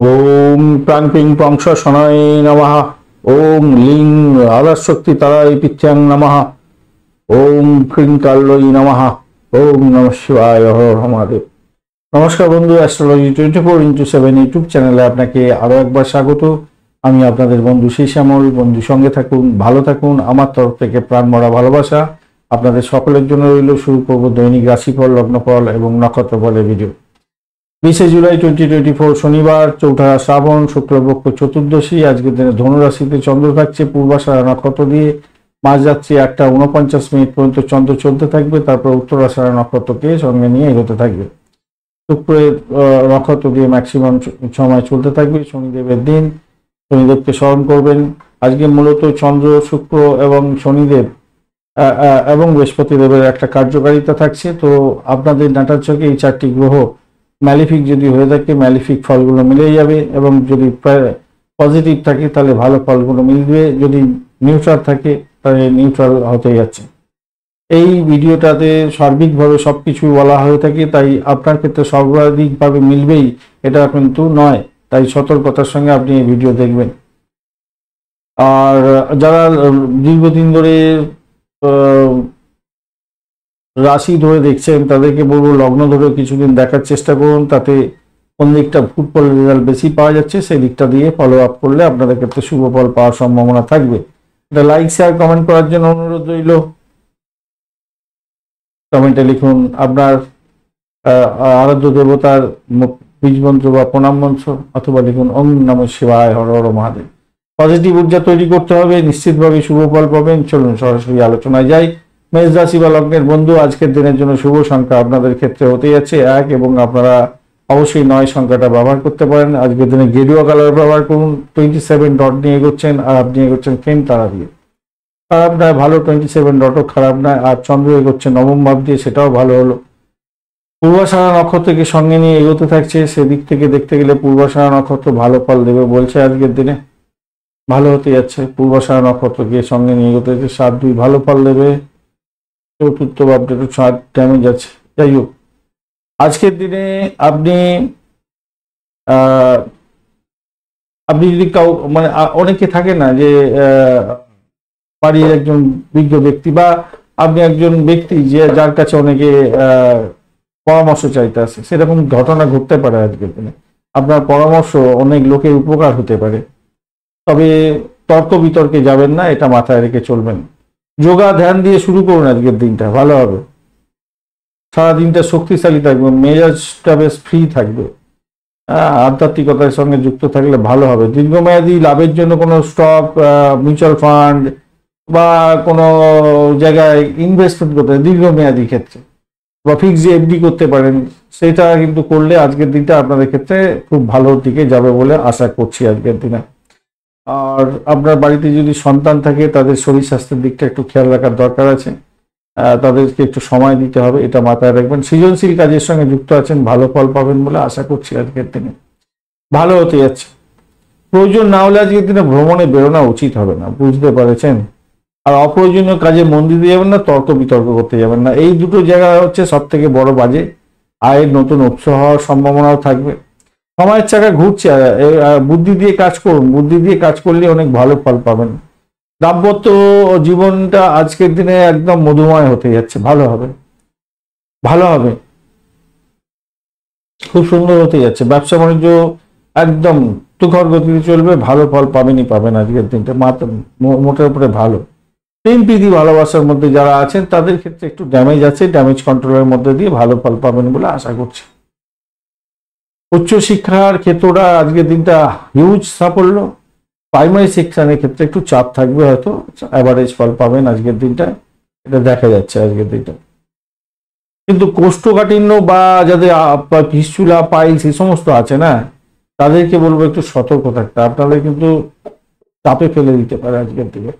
ওম প্রাং ping পংস শনয় নমঃ। ওম link আদাশক্তি তারাই পিত্যাং নমঃ। ওম ক্রিং কাল্লই নমঃ। ওম নমঃ শিবায়। হর হর মহাদেব। নমস্কার বন্ধু, অ্যাস্ট্রোলজি 24x7 ইউটিউব চ্যানেলে আপনাকে আরো একবার স্বাগত। আমি আপনাদের বন্ধু শ্যামল। বন্ধু সঙ্গে থাকুন, ভালো থাকুন। আমার তরফ থেকে প্রাণ ভরা ভালোবাসা আপনাদের সকলের জন্য রইল। শুরু করব দৈনিক রাশিফল, লগ্নফল এবং নক্ষত্রফলের ভিডিও। 20 জুলাই 2024 শনিবার, চৌঠা শ্রাবণ, শুক্লপক্ষ চতুর্দশী। আজকের দিনে ধনুরাশিতে চন্দ্র থাকছে পূর্বাষাঢ়া নক্ষত্র দিয়ে। মাঝ রাত্রি 1:49 পর্যন্ত চন্দ্র চলতে থাকবে, তারপর উত্তরাষাঢ়া নক্ষত্রকে সঙ্গে নিয়ে এগোতে থাকবে। শুক্রের নক্ষত্র দিয়ে ম্যাক্সিমাম সময় চলতে থাকবে। শনিদেবের দিন, শনিদেবকে স্মরণ করবেন। আজকে মূলত চন্দ্র, শুক্র এবং শনিদেব এবং বৃহস্পতি দেবের একটা কার্যকারিতা থাকছে। তো আপনাদের নাটার চোখে এই চারটি গ্রহ ম্যালিফিক যদি হয়ে থাকে, ম্যালিফিক ফলগুলো মিলে যাবে, এবং যদি পজিটিভ থাকে তাহলে ভালো ফলগুলো মিলবে। যদি নিউট্রাল থাকে তাহলে নিউট্রাল হতে যাচ্ছে। এই ভিডিওটাতে সার্বিকভাবে সবকিছু বলা হয়ে থাকে, তাই আপনার ক্ষেত্রে সর্বাধিকভাবে মিলবেই এটা কিন্তু নয়, তাই সতর্কতার সঙ্গে আপনি এই ভিডিও দেখবেন। আর যারা দীর্ঘদিন ধরে রাশি ধরে দেখছেন তাদেরকে বলবো লগ্ন ধরে কিছুদিন দেখার চেষ্টা করুন, তাতে কোন দিকটা ফুটবল রেজাল্ট বেশি পাওয়া যাচ্ছে সেই দিকটা দিয়ে ফলো আপ করলে আপনাদের ক্ষেত্রে শুভ ফল পাওয়ার সম্ভাবনা থাকবে। এটা লাইক, শেয়ার, কমেন্ট করার জন্য অনুরোধ রইল। কমেন্টে লিখুন আপনার আরাধ্য দেবতার বীজ মন্ত্র বা প্রণাম মন্ত্র, অথবা লিখুন ওম নমঃ শিবায়, হর হর মহাদেব। পজিটিভ ঊর্জা তৈরি করতে হবে, নিশ্চিতভাবে শুভ ফল পাবেন। চলুন সরাসরি আলোচনায় যাই। মেষ রাশি বা লগ্নের বন্ধু, আজকের দিনের জন্য শুভ সংখ্যা আপনাদের ক্ষেত্রে হতে যাচ্ছে 1, এবং আপনারা অবশ্যই 9 সংখ্যাটা ব্যবহার করতে পারেন। আজকের দিনে গেরুয়া কালার ব্যবহার করুন। 27 ডট নিয়ে এগোচ্ছেন, আর আপনি এগোচ্ছেন ফেম তারা দিয়ে। খারাপ নয়, ভালো। 27 ডটও খারাপ নয়। আর চন্দ্র এগোচ্ছে নবম ভাব দিয়ে, সেটাও ভালো হলো। পূর্বাষাঢ়া নক্ষত্রকে সঙ্গে নিয়ে এগোতে থাকছে। সেদিক থেকে দেখতে গেলে পূর্বাষাঢ়া নক্ষত্র ভালো ফল দেবে বলছে আজকের দিনে, ভালো হতে যাচ্ছে। পূর্বাষাঢ়া নক্ষত্রকে সঙ্গে নিয়ে এগোতে যাচ্ছে। 7-2 ভালো ফল দেবে। চতুর্থ ভাবটা একটু 7 ড্যামেজ আছে। যাই হোক, আজকের দিনে আপনি আপনি যদি মানে অনেকে থাকে না যে বাড়ির একজন বিজ্ঞ ব্যক্তি, বা আপনি একজন ব্যক্তি যে যার কাছে অনেকে পরামর্শ চাইতে আসে, সেরকম ঘটনা ঘটতে পারে আজকের দিনে। আপনার পরামর্শ অনেক লোকের উপকার হতে পারে, তবে তর্ক বিতর্কে যাবেন না, এটা মাথায় রেখে চলবেন। যোগা ধ্যান দিয়ে শুরু করুন, আজকের দিনটা ভালো হবে। সারাদিনটা শক্তিশালী থাকবে, মেজাজটা বেশ ফ্রি থাকবে। আধ্যাত্মিকতার সঙ্গে যুক্ত থাকলে ভালো হবে। দীর্ঘমেয়াদী লাভের জন্য কোনো স্টক, মিউচুয়াল ফান্ড বা কোনো জায়গায় ইনভেস্টমেন্ট করতে দীর্ঘমেয়াদী ক্ষেত্রে, বা ফিক্সড এফডি করতে পারেন। সেটা কিন্তু করলে আজকের দিনটা আপনাদের ক্ষেত্রে খুব ভালো দিকে যাবে বলে আশা করছি আজকের দিনে। আর আপনার বাড়িতে যদি সন্তান থাকে, তাদের শরীর স্বাস্থ্যের দিকটা একটু খেয়াল রাখার দরকার আছে। তাদেরকে একটু সময় দিতে হবে, এটা মাথায় রাখবেন। সৃজনশীল কাজের সঙ্গে যুক্ত আছেন, ভালো ফল পাবেন বলে আশা করছি আজকের দিনে, ভালো হতে যাচ্ছে। প্রয়োজন না হলে আজকের দিনে ভ্রমণে বেরোনো উচিত হবে না, বুঝতে পারছেন। আর অপ্রয়োজনীয় কাজে মন দিতে যাবেন না, তর্ক বিতর্ক করতে যাবেন না। এই দুটো জায়গা হচ্ছে সব থেকে বড় বাজে। আয়ের নতুন উৎস হওয়ার সম্ভাবনাও থাকবে। সময়ের চাকা ঘুরছে, বুদ্ধি দিয়ে কাজ করুন। বুদ্ধি দিয়ে কাজ করলে অনেক ভালো ফল পাবেন। দাম্পত্য জীবনটা আজকের দিনে একদম মধুময় হতে যাচ্ছে, ভালো হবে, ভালো হবে, খুব সুন্দর হতে যাচ্ছে। ব্যবসা বাণিজ্য একদম তুখর গতিতে চলবে, ভালো ফল পাবেনই পাবেন আজকের দিনটা, মোটের উপরে ভালো। প্রেম প্রীতি ভালোবাসার মধ্যে যারা আছেন তাদের ক্ষেত্রে একটু ড্যামেজ আছে, ড্যামেজ কন্ট্রোলের মধ্যে দিয়ে ভালো ফল পাবেন বলে আশা করছি। উচ্চশিক্ষার ক্ষেত্রটা আজকের দিনটা হিউজ সাফল্য। প্রাইমারি সেকশনের ক্ষেত্রে একটু চাপ থাকবে, হয়তো অ্যাভারেজ ফল পাবেন আজকের দিনটা, এটা দেখা যাচ্ছে আজকের দিনটা। কিন্তু কোষ্ঠকাঠিন্য বা যাদের ফিস্টুলা, পাইলস এই সমস্ত আছে না, তাদেরকে বলবো একটু সতর্ক থাকতে। আপনাদের কিন্তু চাপে ফেলে দিতে পারে আজকের দিনে।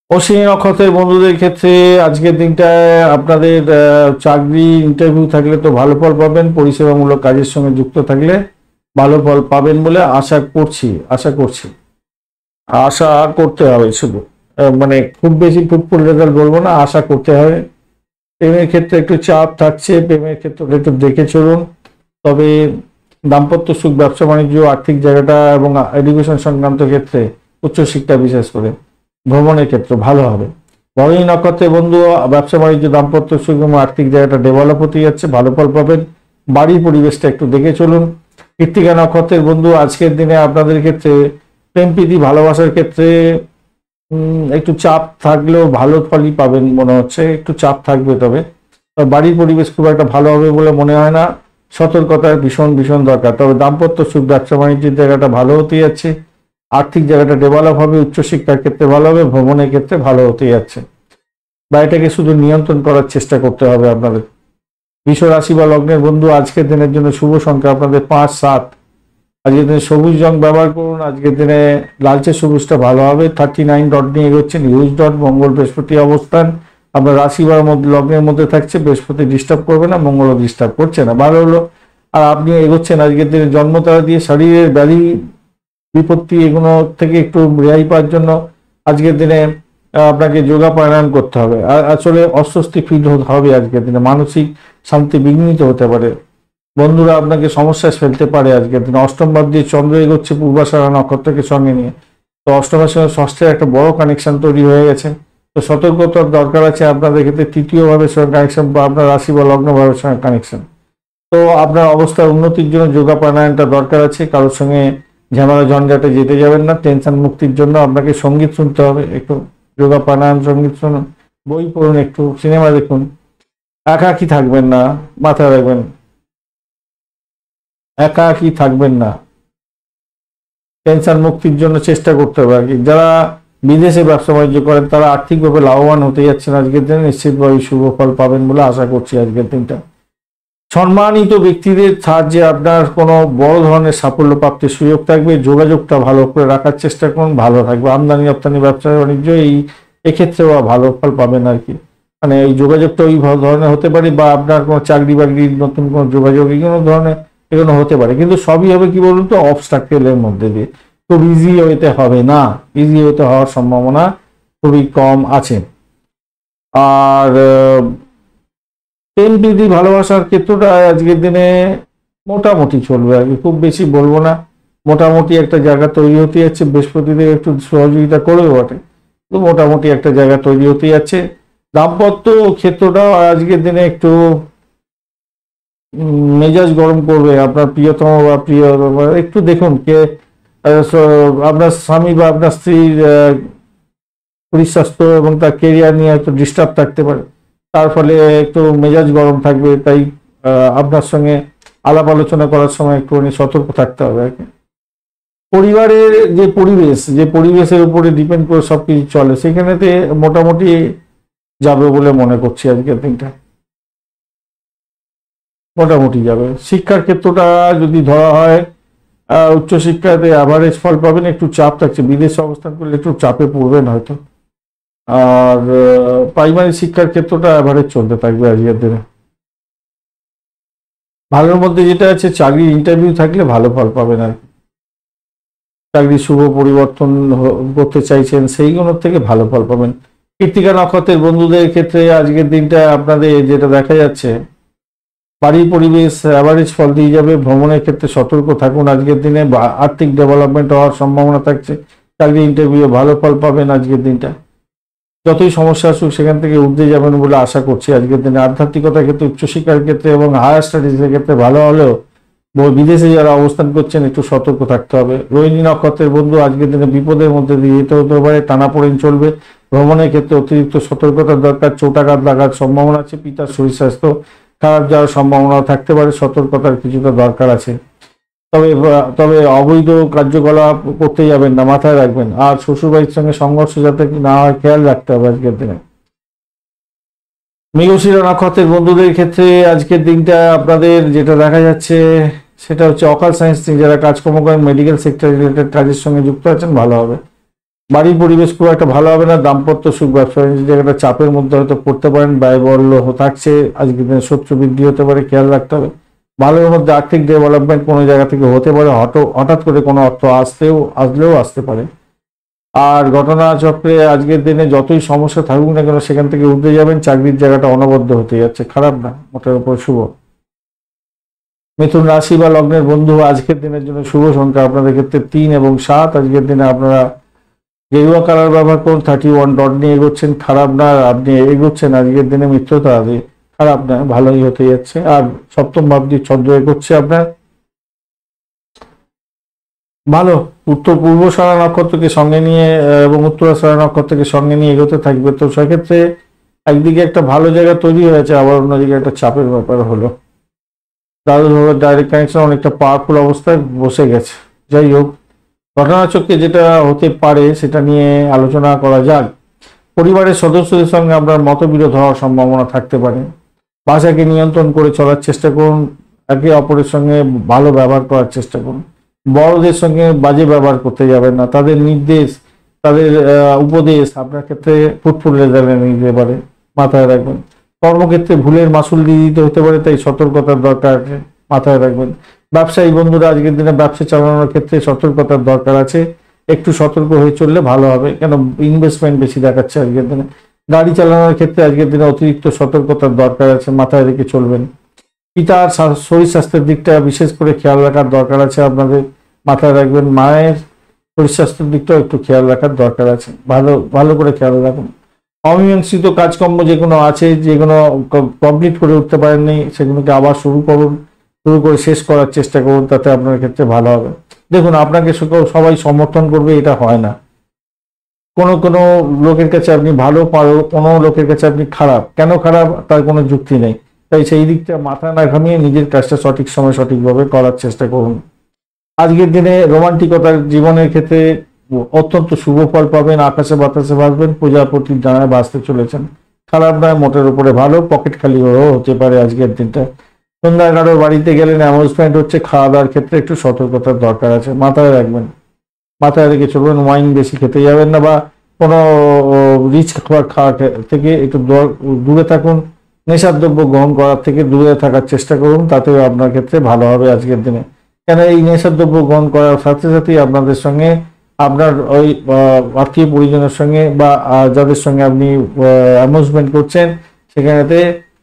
অশ্বিনী নক্ষত্রের বন্ধুদের ক্ষেত্রে আজকের দিনটায় আপনাদের চাকরি ইন্টারভিউ থাকলে তো ভালো ফল পাবেন। পরিষেবামূলক কাজের সঙ্গে যুক্ত থাকলে ভালো ফল পাবেন বলে আশা করছি। আশা করতে হবে শুধু, মানে খুব বেশি ফুটফুল রেজাল্ট বলবো না, আশা করতে হবে। প্রেমের ক্ষেত্রে একটু চাপ থাকছে, প্রেমের ক্ষেত্রে একটু দেখে চলুন। তবে দাম্পত্য সুখ, ব্যবসা বাণিজ্য, আর্থিক জায়গাটা এবং এডুকেশন সংক্রান্ত ক্ষেত্রে, উচ্চশিক্ষা বিশেষ করে ভ্রমণের ক্ষেত্রে ভালো হবে। ভরণী নক্ষত্রের বন্ধু ব্যবসা বাণিজ্য, দাম্পত্য সুখ এবং আর্থিক জায়গাটা ডেভেলপ হতে যাচ্ছে, ভালো ফল পাবেন। বাড়ির পরিবেশটা একটু দেখে চলুন। কৃত্তিকা নক্ষত্রের বন্ধু আজকের দিনে আপনাদের ক্ষেত্রে প্রেম প্রীতি ভালোবাসার ক্ষেত্রে একটু চাপ থাকলেও ভালো ফলই পাবেন মনে হচ্ছে, একটু চাপ থাকবে। তবে বাড়ির পরিবেশ খুব একটা ভালো হবে বলে মনে হয় না, সতর্কতার ভীষণ ভীষণ দরকার। তবে দাম্পত্য সুখ, ব্যবসা বাণিজ্যের জায়গাটা ভালো হতে যাচ্ছে, আর্থিক জায়গাটা ডেভেলপ হবে, উচ্চশিক্ষার ক্ষেত্রে ভালো হবে, ভ্রমণের ক্ষেত্রে ভালো হতে যাচ্ছে। বা এটাকে শুধু নিয়ন্ত্রণ করার চেষ্টা করতে হবে আপনাদের। বৃষ রাশি বা লগ্নের বন্ধু আজকের দিনের জন্য শুভ সংখ্যা আপনাদের 5, 7। আজকের দিনে সবুজ রং ব্যবহার করুন। আজকের দিনে লালচে সবুজটা ভালো হবে। 39 ডট নিয়ে এগোচ্ছেন। ইউজ ডট, মঙ্গল বৃহস্পতি অবস্থান আপনার রাশি বা লগ্নের মধ্যে থাকছে। বৃহস্পতি ডিস্টার্ব করবে না, মঙ্গলও ডিস্টার্ব করছে না, ভালো হলো। আর আপনি এগোচ্ছেন আজকের দিনে জন্মতারা দিয়ে শরীরের ব্যাধি বিপত্তি এগুলো থেকে একটু রেহাই পাওয়ার জন্য আজকের দিনে আপনাকে যোগা প্রাণায়াম করতে হবে। আর আসলে অস্বস্তি ফিল হবে আজকের দিনে, মানসিক শান্তি বিঘ্নিত হতে পারে, বন্ধুরা আপনাকে সমস্যায় ফেলতে পারে আজকের দিনে। অষ্টম ভাব দিয়ে চন্দ্র এগোচ্ছে পূর্বাষাঢ়া নক্ষত্রকে সঙ্গে নিয়ে, তো অষ্টমের সঙ্গে ষষ্ঠের একটা বড় কানেকশন তৈরি হয়ে গেছে। তো সতর্কতার দরকার আছে আপনাদের ক্ষেত্রে। তৃতীয় ভাবের সঙ্গে কানেকশন বা আপনার রাশি বা লগ্ন ভাবের সঙ্গে কানেকশন, তো আপনার অবস্থার উন্নতির জন্য যোগা প্রাণায়ামটা দরকার আছে। কারোর সঙ্গে ঝামেলা ঝঞ্ঝাটে যেতে যাবেন না। টেনশন মুক্তির জন্য আপনাকে সঙ্গীত শুনতে হবে, একটু যোগা প্রাণায়াম সঙ্গীত শুনুন, বই পড়ুন, একটু সিনেমা দেখুন। একাকী থাকবেন না, মাথায় রাখবেন, একাকী থাকবেন না। টেনশন মুক্তির জন্য চেষ্টা করতে হবে আর কি। যারা বিদেশে ব্যবসা বাণিজ্য করেন তারা আর্থিকভাবে লাভবান হতে যাচ্ছেন আজকের দিনে, নিশ্চিতভাবে শুভ ফল পাবেন বলে আশা করছি আজকের দিনটা। সম্মানিত ব্যক্তিদের সাহায্যে আপনার কোনো বড় ধরনের সাফল্য প্রাপ্তির সুযোগ থাকবে। যোগাযোগটা ভালো করে রাখার চেষ্টা করুন, ভালো থাকবে। আমদানি রপ্তানি, ব্যবসা বাণিজ্য এক্ষেত্রেও ভালো ফল পাবেন আর কি। মানে এই যোগাযোগটা ওই ধরনের হতে পারে, বা আপনার কোনো চাকরি বাকরির নতুন কোনো যোগাযোগ এগুলো হতে পারে, কিন্তু সবই হবে কি বলুন তো, অবস্ট্রাকলের মধ্যে দিয়ে। খুব ইজি হইতে হবে না, ইজি হতে হওয়ার সম্ভাবনা খুবই কম আছে। আর প্রেম প্রীতি ভালোবাসার ক্ষেত্রটা আজকের দিনে মোটামুটি চলবে আর কি, খুব বেশি বলবো না। মোটামুটি একটা জায়গা তৈরি হতে যাচ্ছে, বৃহস্পতিদেব একটু সহযোগিতা করবে বটে, তো মোটামুটি একটা জায়গা তৈরি হতে যাচ্ছে। দাম্পত্য ক্ষেত্রটা আজকের দিনে একটু মেজাজ গরম করবে। আপনার প্রিয়তম বা প্রিয় একটু দেখুন কে আপনার স্বামী বা আপনার স্ত্রীর শরীর স্বাস্থ্য এবং তার কেরিয়ার নিয়ে একটু ডিস্টার্ব থাকতে পারে, তার ফলে একটু মেজাজ গরম থাকবে। তাই আপনার সঙ্গে আলাপ আলোচনা করার সময় একটু সতর্ক থাকতে হবে আর কি। পরিবারের যে পরিবেশের উপরে ডিপেন্ড করে সবকিছু চলে, সেখানেতে মোটামুটি যাবে বলে মনে করছি আজকের দিনটা, মোটামুটি যাবে। শিক্ষার ক্ষেত্রটা যদি ধরা হয়, উচ্চশিক্ষাতে অ্যাভারেজ ফল পাবেন, একটু চাপ থাকছে। বিদেশে অবস্থান করলে একটু চাপে পড়বেন হয়তো। আর প্রাইমারি শিক্ষার ক্ষেত্রটা অ্যাভারেজ চলতে থাকবে আজকের দিনে। ভালোর মধ্যে যেটা আছে, চাকরির ইন্টারভিউ থাকলে ভালো ফল পাবেন আর কি। চাকরি শুভ পরিবর্তন করতে চাইছেন, সেইগুলোর থেকে ভালো ফল পাবেন। কৃত্তিকা নক্ষত্রের বন্ধুদের ক্ষেত্রে আজকের দিনটা আপনাদের যেটা দেখা যাচ্ছে, বাড়ির পরিবেশ অ্যাভারেজ ফল দিয়ে যাবে। ভ্রমণের ক্ষেত্রে সতর্ক থাকুন আজকের দিনে, আর্থিক ডেভেলপমেন্ট হওয়ার সম্ভাবনা থাকছে। চাকরি ইন্টারভিউ ভালো ফল পাবেন আজকের দিনটা। যতই সমস্যা আসুক সেখান থেকে উঠতে যাবেন বলে আশা করছি আজকের দিনে। আধ্যাত্মিকতার ক্ষেত্রে, উচ্চশিক্ষার ক্ষেত্রে এবং হায়ার স্টাডিজের ক্ষেত্রে ভালো হলেও বিদেশে যারা অবস্থান করছেন একটু সতর্ক থাকতে হবে। রোহিণী নক্ষত্রের বন্ধু আজকের দিনে বিপদের মধ্যে দিয়ে যেতে হতে পারে, টানাপোড়েন চলবে। ভ্রমণের ক্ষেত্রে অতিরিক্ত সতর্কতার দরকার, চোটাঘাত লাগার সম্ভাবনা আছে। পিতার শরীর স্বাস্থ্য খারাপ যাওয়ার সম্ভাবনা থাকতে পারে, সতর্কতার কিছুটা দরকার আছে। তবে অবৈধ কার্যকলাপ করতে যাবেন না, মাথায় রাখবেন। আর শ্বশুরবাড়ির সঙ্গে সংঘর্ষ যাতে না হয় খেয়াল রাখতে হবে আজকের দিনে। মৃগশিরা নক্ষত্রের বন্ধুদের ক্ষেত্রে আজকের দিনটা আপনাদের যেটা দেখা যাচ্ছে সেটা হচ্ছে অকাল সায়েন্স নিয়ে যারা কাজকর্ম করেন, মেডিকেল সেক্টর রিলেটেড কাজের সঙ্গে যুক্ত আছেন, ভালো হবে। বাড়ির পরিবেশ খুব একটা ভালো হবে না। দাম্পত্য সুখ, ব্যবসা জায়গাটা চাপের মধ্যে হয়তো পড়তে পারেন, ব্যয়বহুল থাকছে। আজকের দিনে শত্রু বৃদ্ধি হতে পারে, খেয়াল রাখতে হবে। ভালোর মধ্যে আর্থিক ডেভেলপমেন্ট কোনো জায়গা থেকে হতে পারে, হঠাৎ করে কোনো অর্থ আসলেও আসতে পারে। আর ঘটনা চক্রে আজকের দিনে যতই সমস্যা থাকুক না কেন সেখান থেকে উঠে যাবেন। চাকরির জায়গাটা অনবদ্য হতে যাচ্ছে, খারাপ না, মোটের উপর শুভ। মিথুন রাশি বা লগ্নের বন্ধু, আজকের দিনের জন্য শুভ সংখ্যা আপনাদের ক্ষেত্রে 3 এবং 7। আজকের দিনে আপনারা গেরুয়া কালার ব্যবহার করুন। 31 ডট নিয়ে এগোচ্ছেন, খারাপ না। আপনি এগোচ্ছেন আজকের দিনে মিত্রতা, খারাপ না, ভালোই হতে যাচ্ছে। আর সপ্তম ভাবটি চন্দ্র এগোচ্ছে আপনার ভালো। উত্তর পূর্বশারা নক্ষত্রকে সঙ্গে নিয়ে এবং উত্তরাশারা নক্ষত্রকে সঙ্গে নিয়ে এগোতে থাকবে। তো সেক্ষেত্রে একদিকে একটা ভালো জায়গা তৈরি হয়েছে, আবার অন্যদিকে একটা চাপের ব্যাপার হলো। দ্বাদশভাবে ডাইরেক্ট কানেকশন অনেকটা পাওয়ারফুল অবস্থায় বসে গেছে। যাই হোক, ঘটনাচক্রে যেটা হতে পারে সেটা নিয়ে আলোচনা করা যাক। পরিবারের সদস্যদের সঙ্গে আপনার মতবিরোধ হওয়ার সম্ভাবনা থাকতে পারে। ভাষাকে নিয়ন্ত্রণ করে চলার চেষ্টা করুন। একে অপরের সঙ্গে ভালো ব্যবহার করার চেষ্টা করুন। বড়দের সঙ্গে বাজে ব্যবহার করতে যাবেন না। তাদের নির্দেশ, তাদের উপদেশ আপনার ক্ষেত্রে ফুটফুটে রেজাল্ট এনে দিতে পারে, মাথায় রাখবেন। কর্মক্ষেত্রে ভুলের মাসুল দিয়ে দিতে হতে পারে, তাই সতর্কতার দরকার আছে, মাথায় রাখবেন। ব্যবসায়ী বন্ধুরা, আজকের দিনে ব্যবসা চালানোর ক্ষেত্রে সতর্কতার দরকার আছে, একটু সতর্ক হয়ে চললে ভালো হবে, কেন ইনভেস্টমেন্ট বেশি দেখাচ্ছে আজকের দিনে। গাড়ি চালানোর ক্ষেত্রে আজকের দিনে অতিরিক্ত সতর্কতার দরকার আছে, মাথায় রেখে চলবেন। পিতার শরীর স্বাস্থ্যের দিকটা বিশেষ করে খেয়াল রাখার দরকার আছে আপনাদের, মাথায় রাখবেন। মায়ের শরীর স্বাস্থ্যের দিকটাও একটু খেয়াল রাখার দরকার আছে, ভালো ভালো করে খেয়াল রাখুন। অমীমাংসিত কাজকর্ম যেগুলো আছে, যেগুলো কমপ্লিট করে উঠতে পারেননি, সেগুলোকে আবার শুরু করুন, শুরু করে শেষ করার চেষ্টা করুন, তাতে আপনার ক্ষেত্রে ভালো হবে। দেখুন, আপনাকে সবাই সমর্থন করবে এটা হয় না। কোনো কোনো লোকের কাছে আপনি ভালো পারো, কোনো লোকের কাছে আপনি খারাপ। কেন খারাপ তার কোনো যুক্তি নেই। তাই সেই দিকটা মাথা না ঘামিয়ে নিজের কাজটা সঠিক সময় সঠিকভাবে করার চেষ্টা করুন। আজকের দিনে রোমান্টিকতার জীবনের ক্ষেত্রে অত্যন্ত শুভ ফল পাবেন। আকাশে বাতাসে ভাসবেন, প্রজাপতির ডানায় বাঁচতে চলেছেন। খারাপ নয়, মোটের উপরে ভালো। পকেট খালি হতে পারে আজকের দিনটা। সন্ধ্যা কারো বাড়িতে গেলেন, অ্যানাউন্সমেন্ট হচ্ছে। খাওয়া দাওয়ার ক্ষেত্রে একটু সতর্কতার দরকার আছে, মাথায় রাখবেন, মাথায় রেখে চলবেন। ওয়াইন বেশি খেতে যাবেন না, বা কোনো রিচ খাবার খাওয়া থেকে একটু দূরে থাকুন। নেশার দ্রব্য গ্রহণ করার থেকে দূরে থাকার চেষ্টা করুন, তাতেও আপনার ক্ষেত্রে ভালো হবে আজকের দিনে। কেন এই নেশার দ্রব্য গ্রহণ করার সাথে সাথেই আপনাদের সঙ্গে, আপনার ওই আত্মীয় পরিজনের সঙ্গে বা যাদের সঙ্গে আপনি অ্যামিউজমেন্ট করছেন, সেখানেতে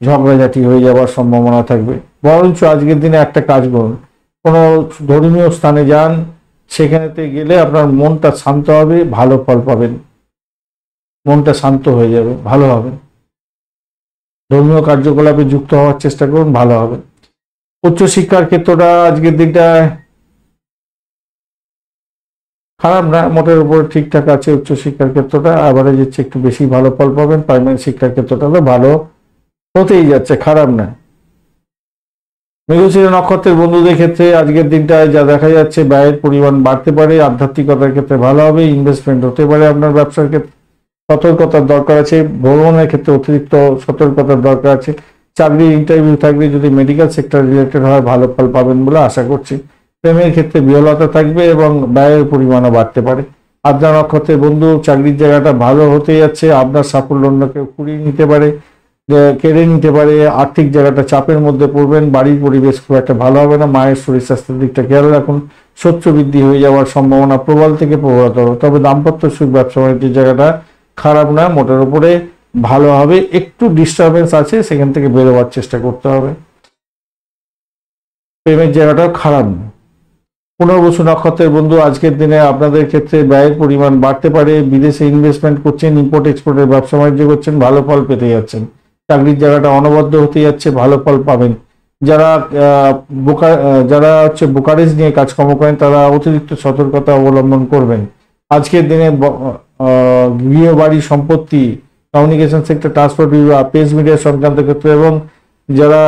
ঝগড়াঝাটি হয়ে যাওয়ার সম্ভাবনা থাকবে। বরঞ্চ আজকের দিনে একটা কাজ করুন, কোনো ধর্মীয় স্থানে যান, সেখানেতে গেলে আপনার মনটা শান্ত হবে, ভালো ফল পাবেন। মনটা শান্ত হয়ে যাবে, ভালো হবে। ধর্মীয় কার্যকলাপে যুক্ত হওয়ার চেষ্টা করুন, ভালো হবে। উচ্চশিক্ষার ক্ষেত্রটা আজকের দিকটা খারাপ না, মোটের উপর ঠিকঠাক আছে। উচ্চশিক্ষার ক্ষেত্রটা আবার যাচ্ছে, একটু বেশি ভালো ফল পাবেন। প্রাইমারি শিক্ষার ক্ষেত্রটা তো ভালো হতেই যাচ্ছে, খারাপ না। মৃগশিরা নক্ষত্রের বন্ধুদের ক্ষেত্রে আজকের দিনটায় যা দেখা যাচ্ছে, ব্যয়ের পরিমাণ বাড়তে পারে। আধ্যাত্মিকতার ক্ষেত্রে ভালো হবে, ইনভেস্টমেন্ট হতে পারে আপনার ব্যবসার ক্ষেত্রে। সতর্কতার দরকার আছে, ভ্রমণের ক্ষেত্রে অতিরিক্ত সতর্কতার দরকার আছে। চাকরির ইন্টারভিউ থাকবে, যদি মেডিকেল সেক্টর রিলেটেড হয়, ভালো ফল পাবেন বলে আশা করছি। প্রেমের ক্ষেত্রে বিহলতা থাকবে এবং ব্যয়ের পরিমাণও বাড়তে পারে। আদ্রা নক্ষত্রের বন্ধু, চাকরির জায়গাটা ভালো হতে যাচ্ছে। আপনার সাফল্য অন্য কেউ কুড়িয়ে নিতে পারে, কেড়ে নিতে পারে। আর্থিক জায়গাটা চাপের মধ্যে পড়বেন। বাড়ির পরিবেশ খুব একটা ভালো হবে না। মায়ের শরীর স্বাস্থ্যের দিকটা খেয়াল রাখুন। শত্রু বৃদ্ধি হয়ে যাওয়ার সম্ভাবনা প্রবল থেকে প্রবলতর। তবে দাম্পত্য সুখ, ব্যবসা বাণিজ্যের জায়গাটা খারাপ না, মোটের উপরে ভালো হবে। একটু ডিস্টারবেন্স আছে, সেখান থেকে বেরোবার চেষ্টা করতে হবে। প্রেমের জায়গাটাও খারাপ না। পুনর্বসু নক্ষত্রের বন্ধু, আজকের দিনে আপনাদের ক্ষেত্রে ব্যয়ের পরিমাণ বাড়তে পারে। বিদেশে ইনভেস্টমেন্ট করছেন, ইম্পোর্ট এক্সপোর্টের ব্যবসা বাণিজ্য করছেন, ভালো ফল পেতে যাচ্ছেন। চাকরির জায়গাটা অনবদ্য হতে যাচ্ছে, ভালো ফল পাবেন। যারা যারা হচ্ছে বোকারেজ নিয়ে কাজকর্ম করেন, তারা অতিরিক্ত সতর্কতা অবলম্বন করবেন। আজকের দিনে গৃহ বাড়ি সম্পত্তি, কমিউনিকেশন সেক্টর, ট্রান্সপোর্ট বিভাগ, প্রেস মিডিয়া সংক্রান্ত ক্ষেত্রে এবং যারা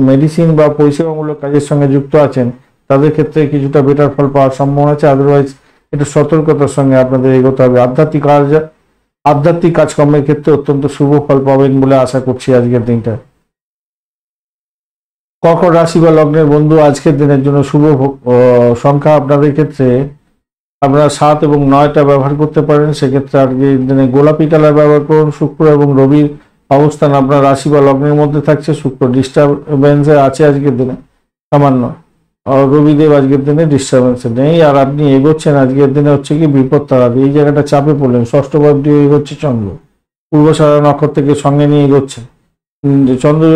মেডিসিন বা পরিষেবামূলক কাজের সঙ্গে যুক্ত আছেন, তাদের ক্ষেত্রে কিছুটা বেটার ফল পাওয়ার সম্ভাবনা আছে। আদারওয়াইজ একটু সতর্কতার সঙ্গে আপনাদের এগোতে হবে। আধ্যাত্মিক কাজকর্মের ক্ষেত্রে অত্যন্ত শুভ ফল পাবেন বলে আশা করছি আজকের দিনটা। কর্কট রাশি বা লগ্নের বন্ধু, আজকের দিনের জন্য শুভ সংখ্যা আপনাদের ক্ষেত্রে আপনারা 7 এবং 9টা ব্যবহার করতে পারেন। সেক্ষেত্রে আজকের দিনে গোলাপি কালার ব্যবহার করুন। শুক্র এবং রবির অবস্থান আপনার রাশি বা লগ্নের মধ্যে থাকছে। শুক্র ডিস্টারবেন্সে আছে আজকের দিনে সামান্য। রবিদেব আজকের দিনে ডিস্টারবেন্সে নেই। আর আপনি এগোচ্ছেন আজকের দিনে হচ্ছে কি বিপদ তারা, এই জায়গাটা চাপে পড়লেন। ষষ্ঠ ভাব দিয়ে এগোচ্ছে চন্দ্র, পূর্বশারা নক্ষত্রকে সঙ্গে নিয়ে এগোচ্ছে। চন্দ্র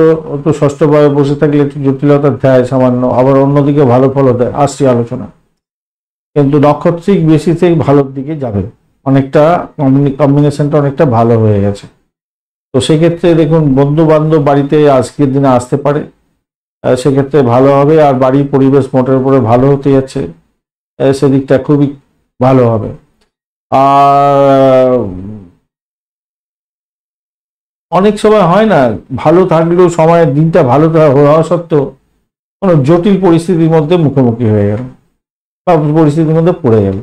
তো ষষ্ঠভাবে বসে থাকলে একটু জটিলতা দেয় সামান্য, আবার অন্যদিকে ভালো ফলও দেয়, আসছে আলোচনা। কিন্তু নক্ষত্রিক বেশিতে ভালোর দিকে যাবে, অনেকটা কম্বিনেশনটা অনেকটা ভালো হয়ে গেছে। তো সেক্ষেত্রে দেখুন বন্ধু বান্ধব বাড়িতে আজকের দিনে আসতে পারে, সেক্ষেত্রে ভালো হবে। আর বাড়ির পরিবেশ মোটের উপরে ভালো হতে যাচ্ছে, সেদিকটা খুবই ভালো হবে। আর অনেক সময় হয় না, ভালো থাকলেও সময়ের দিনটা ভালো হওয়া সত্ত্বেও কোনো জটিল পরিস্থিতির মধ্যে মুখোমুখি হয়ে গেল বা পরিস্থিতির মধ্যে পড়ে গেল,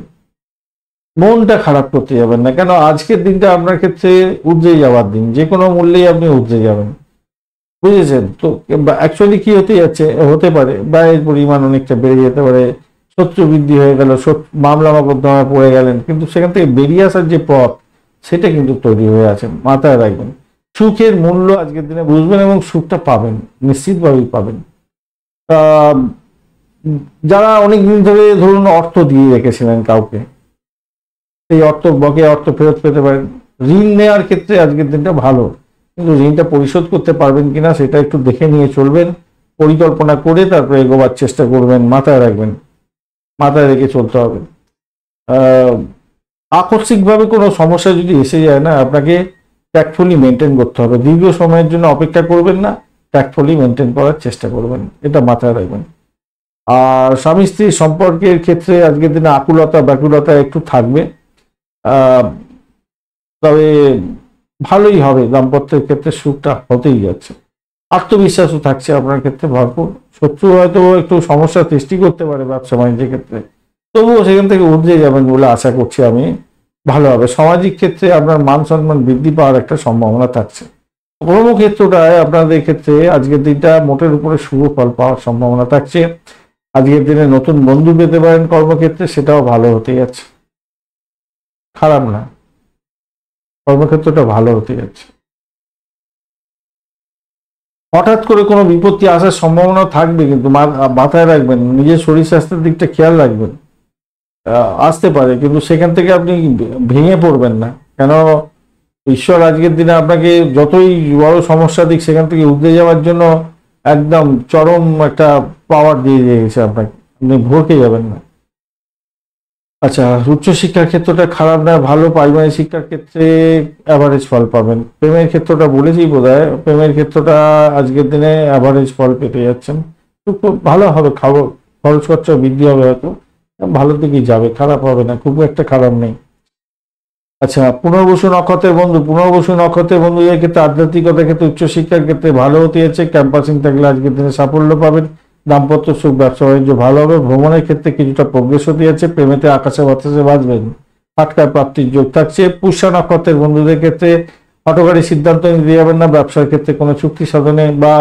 মনটা খারাপ করতে যাবেন না। কেন আজকের দিনটা আপনার ক্ষেত্রে উদ্রে যাওয়ার দিন, যে কোনো মূল্যেই আপনি উদ্রে যাবেন, বুঝেছেন তো। অ্যাকচুয়ালি কি হতে পারে ব্যয়ের পরিমাণ অনেকটা বেড়ে যেতে পারে, শত্রু বৃদ্ধি হয়ে গেল, মামলা মোকদ্দমায় পড়ে গেলেন, কিন্তু সেখান থেকে বেরিয়ে আসার যে পথ সেটা কিন্তু তৈরি হয়ে আছে, মাথায় রাখবেন। সুখের মূল্য আজকের দিনে বুঝবেন এবং সুখটা পাবেন, নিশ্চিতভাবেই পাবেন। যারা অনেক দিন ধরে ধরুন অর্থ দিয়ে রেখেছিলেন কাউকে, সেই বকেয়া অর্থ ফেরত পেতে পারেন। ঋণ নেওয়ার ক্ষেত্রে আজকের দিনটা ভালো, কিন্তু ঋণটা পরিশোধ করতে পারবেন কিনা সেটা একটু দেখে নিয়ে চলবেন, পরিকল্পনা করে তারপরে এগোবার চেষ্টা করবেন, মাথায় রাখবেন, মাথায় রেখে চলতে হবে। আকস্মিকভাবে কোনো সমস্যা যদি এসে যায় না, আপনাকে ট্যাক্টফুলি মেনটেন করতে হবে। দীর্ঘ সময়ের জন্য অপেক্ষা করবেন না, ট্যাক্টফুলি মেনটেন করার চেষ্টা করবেন, এটা মাথায় রাখবেন। আর স্বামী স্ত্রীর সম্পর্কের ক্ষেত্রে আজকের দিনে আকুলতা ব্যাকুলতা একটু থাকবে, তবে ভালোই হবে। দাম্পত্যের ক্ষেত্রে সুখটা হতেই যাচ্ছে, আত্মবিশ্বাসও থাকছে আপনার ক্ষেত্রে ভরপুর। শত্রু হয়তো একটু সমস্যা সৃষ্টি করতে পারে ব্যবসা বাণিজ্যের ক্ষেত্রে, তবুও সেখান থেকে উঠে যাবেন বলে আশা করছি আমি। ভালো হবে। সামাজিক ক্ষেত্রে আপনার মান সম্মান বৃদ্ধি পাওয়ার একটা সম্ভাবনা থাকছে। কর্মক্ষেত্রটায় আপনাদের ক্ষেত্রে আজকের দিনটা মোটের উপরে শুভ ফল পাওয়ার সম্ভাবনা থাকছে। আজকের দিনে নতুন বন্ধু পেতে পারেন কর্মক্ষেত্রে, সেটাও ভালো হতে যাচ্ছে, খারাপ না, কর্মক্ষেত্রটা ভালো হতে যাচ্ছে। হঠাৎ করে কোনো বিপত্তি আসার সম্ভাবনা থাকবে, কিন্তু মাথায় রাখবেন নিজের শরীর স্বাস্থ্যের দিকটা খেয়াল রাখবেন। আসতে পারে, কিন্তু সেখান থেকে আপনি ভেঙে পড়বেন না। কেন ঈশ্বর আজকের দিনে আপনাকে যতই বড় সমস্যা দিক, সেখান থেকে উঠে যাওয়ার জন্য একদম চরম একটা পাওয়ার দিয়ে দিয়েছে আপনাকে, আপনি ভরকে যাবেন না। আচ্ছা, উচ্চশিক্ষার ক্ষেত্রটা খারাপ না, ভালো। প্রাইমারি শিক্ষার ক্ষেত্রে অ্যাভারেজ ফল পাবেন। প্রেমের ক্ষেত্রটা বলেছি বোধহয়, প্রেমের ক্ষেত্রটা আজকের দিনে অ্যাভারেজ ফল পেতে যাচ্ছেন। খুব ভালো হবে, খরচ খরচা বৃদ্ধি হবে, হয়তো ভালো দিকেই যাবে, খারাপ হবে না, খুব একটা খারাপ নেই। আচ্ছা, পুনর্বসু নক্ষত্রের বন্ধুদের ক্ষেত্রে আধ্যাত্মিকতার ক্ষেত্রে উচ্চশিক্ষার ক্ষেত্রে ভালো হতে যাচ্ছে। ক্যাম্পাসিং থাকলে আজকের দিনে সাফল্য পাবেন। দাম্পত্য সুখ, ব্যবসা বাণিজ্য ভালো হবে। ভ্রমণের ক্ষেত্রে কিছুটা প্রোগ্রেস হতে যাচ্ছে। প্রেমেতে আকাশে বাতাসে বাঁচবেন, ফাটকার প্রাপ্তির যোগ থাকছে। পুষ্যা নক্ষত্রের বন্ধুদের ক্ষেত্রে হঠকারী সিদ্ধান্ত নিতে যাবেন না। ব্যবসার ক্ষেত্রে কোনো চুক্তি সাধনে বা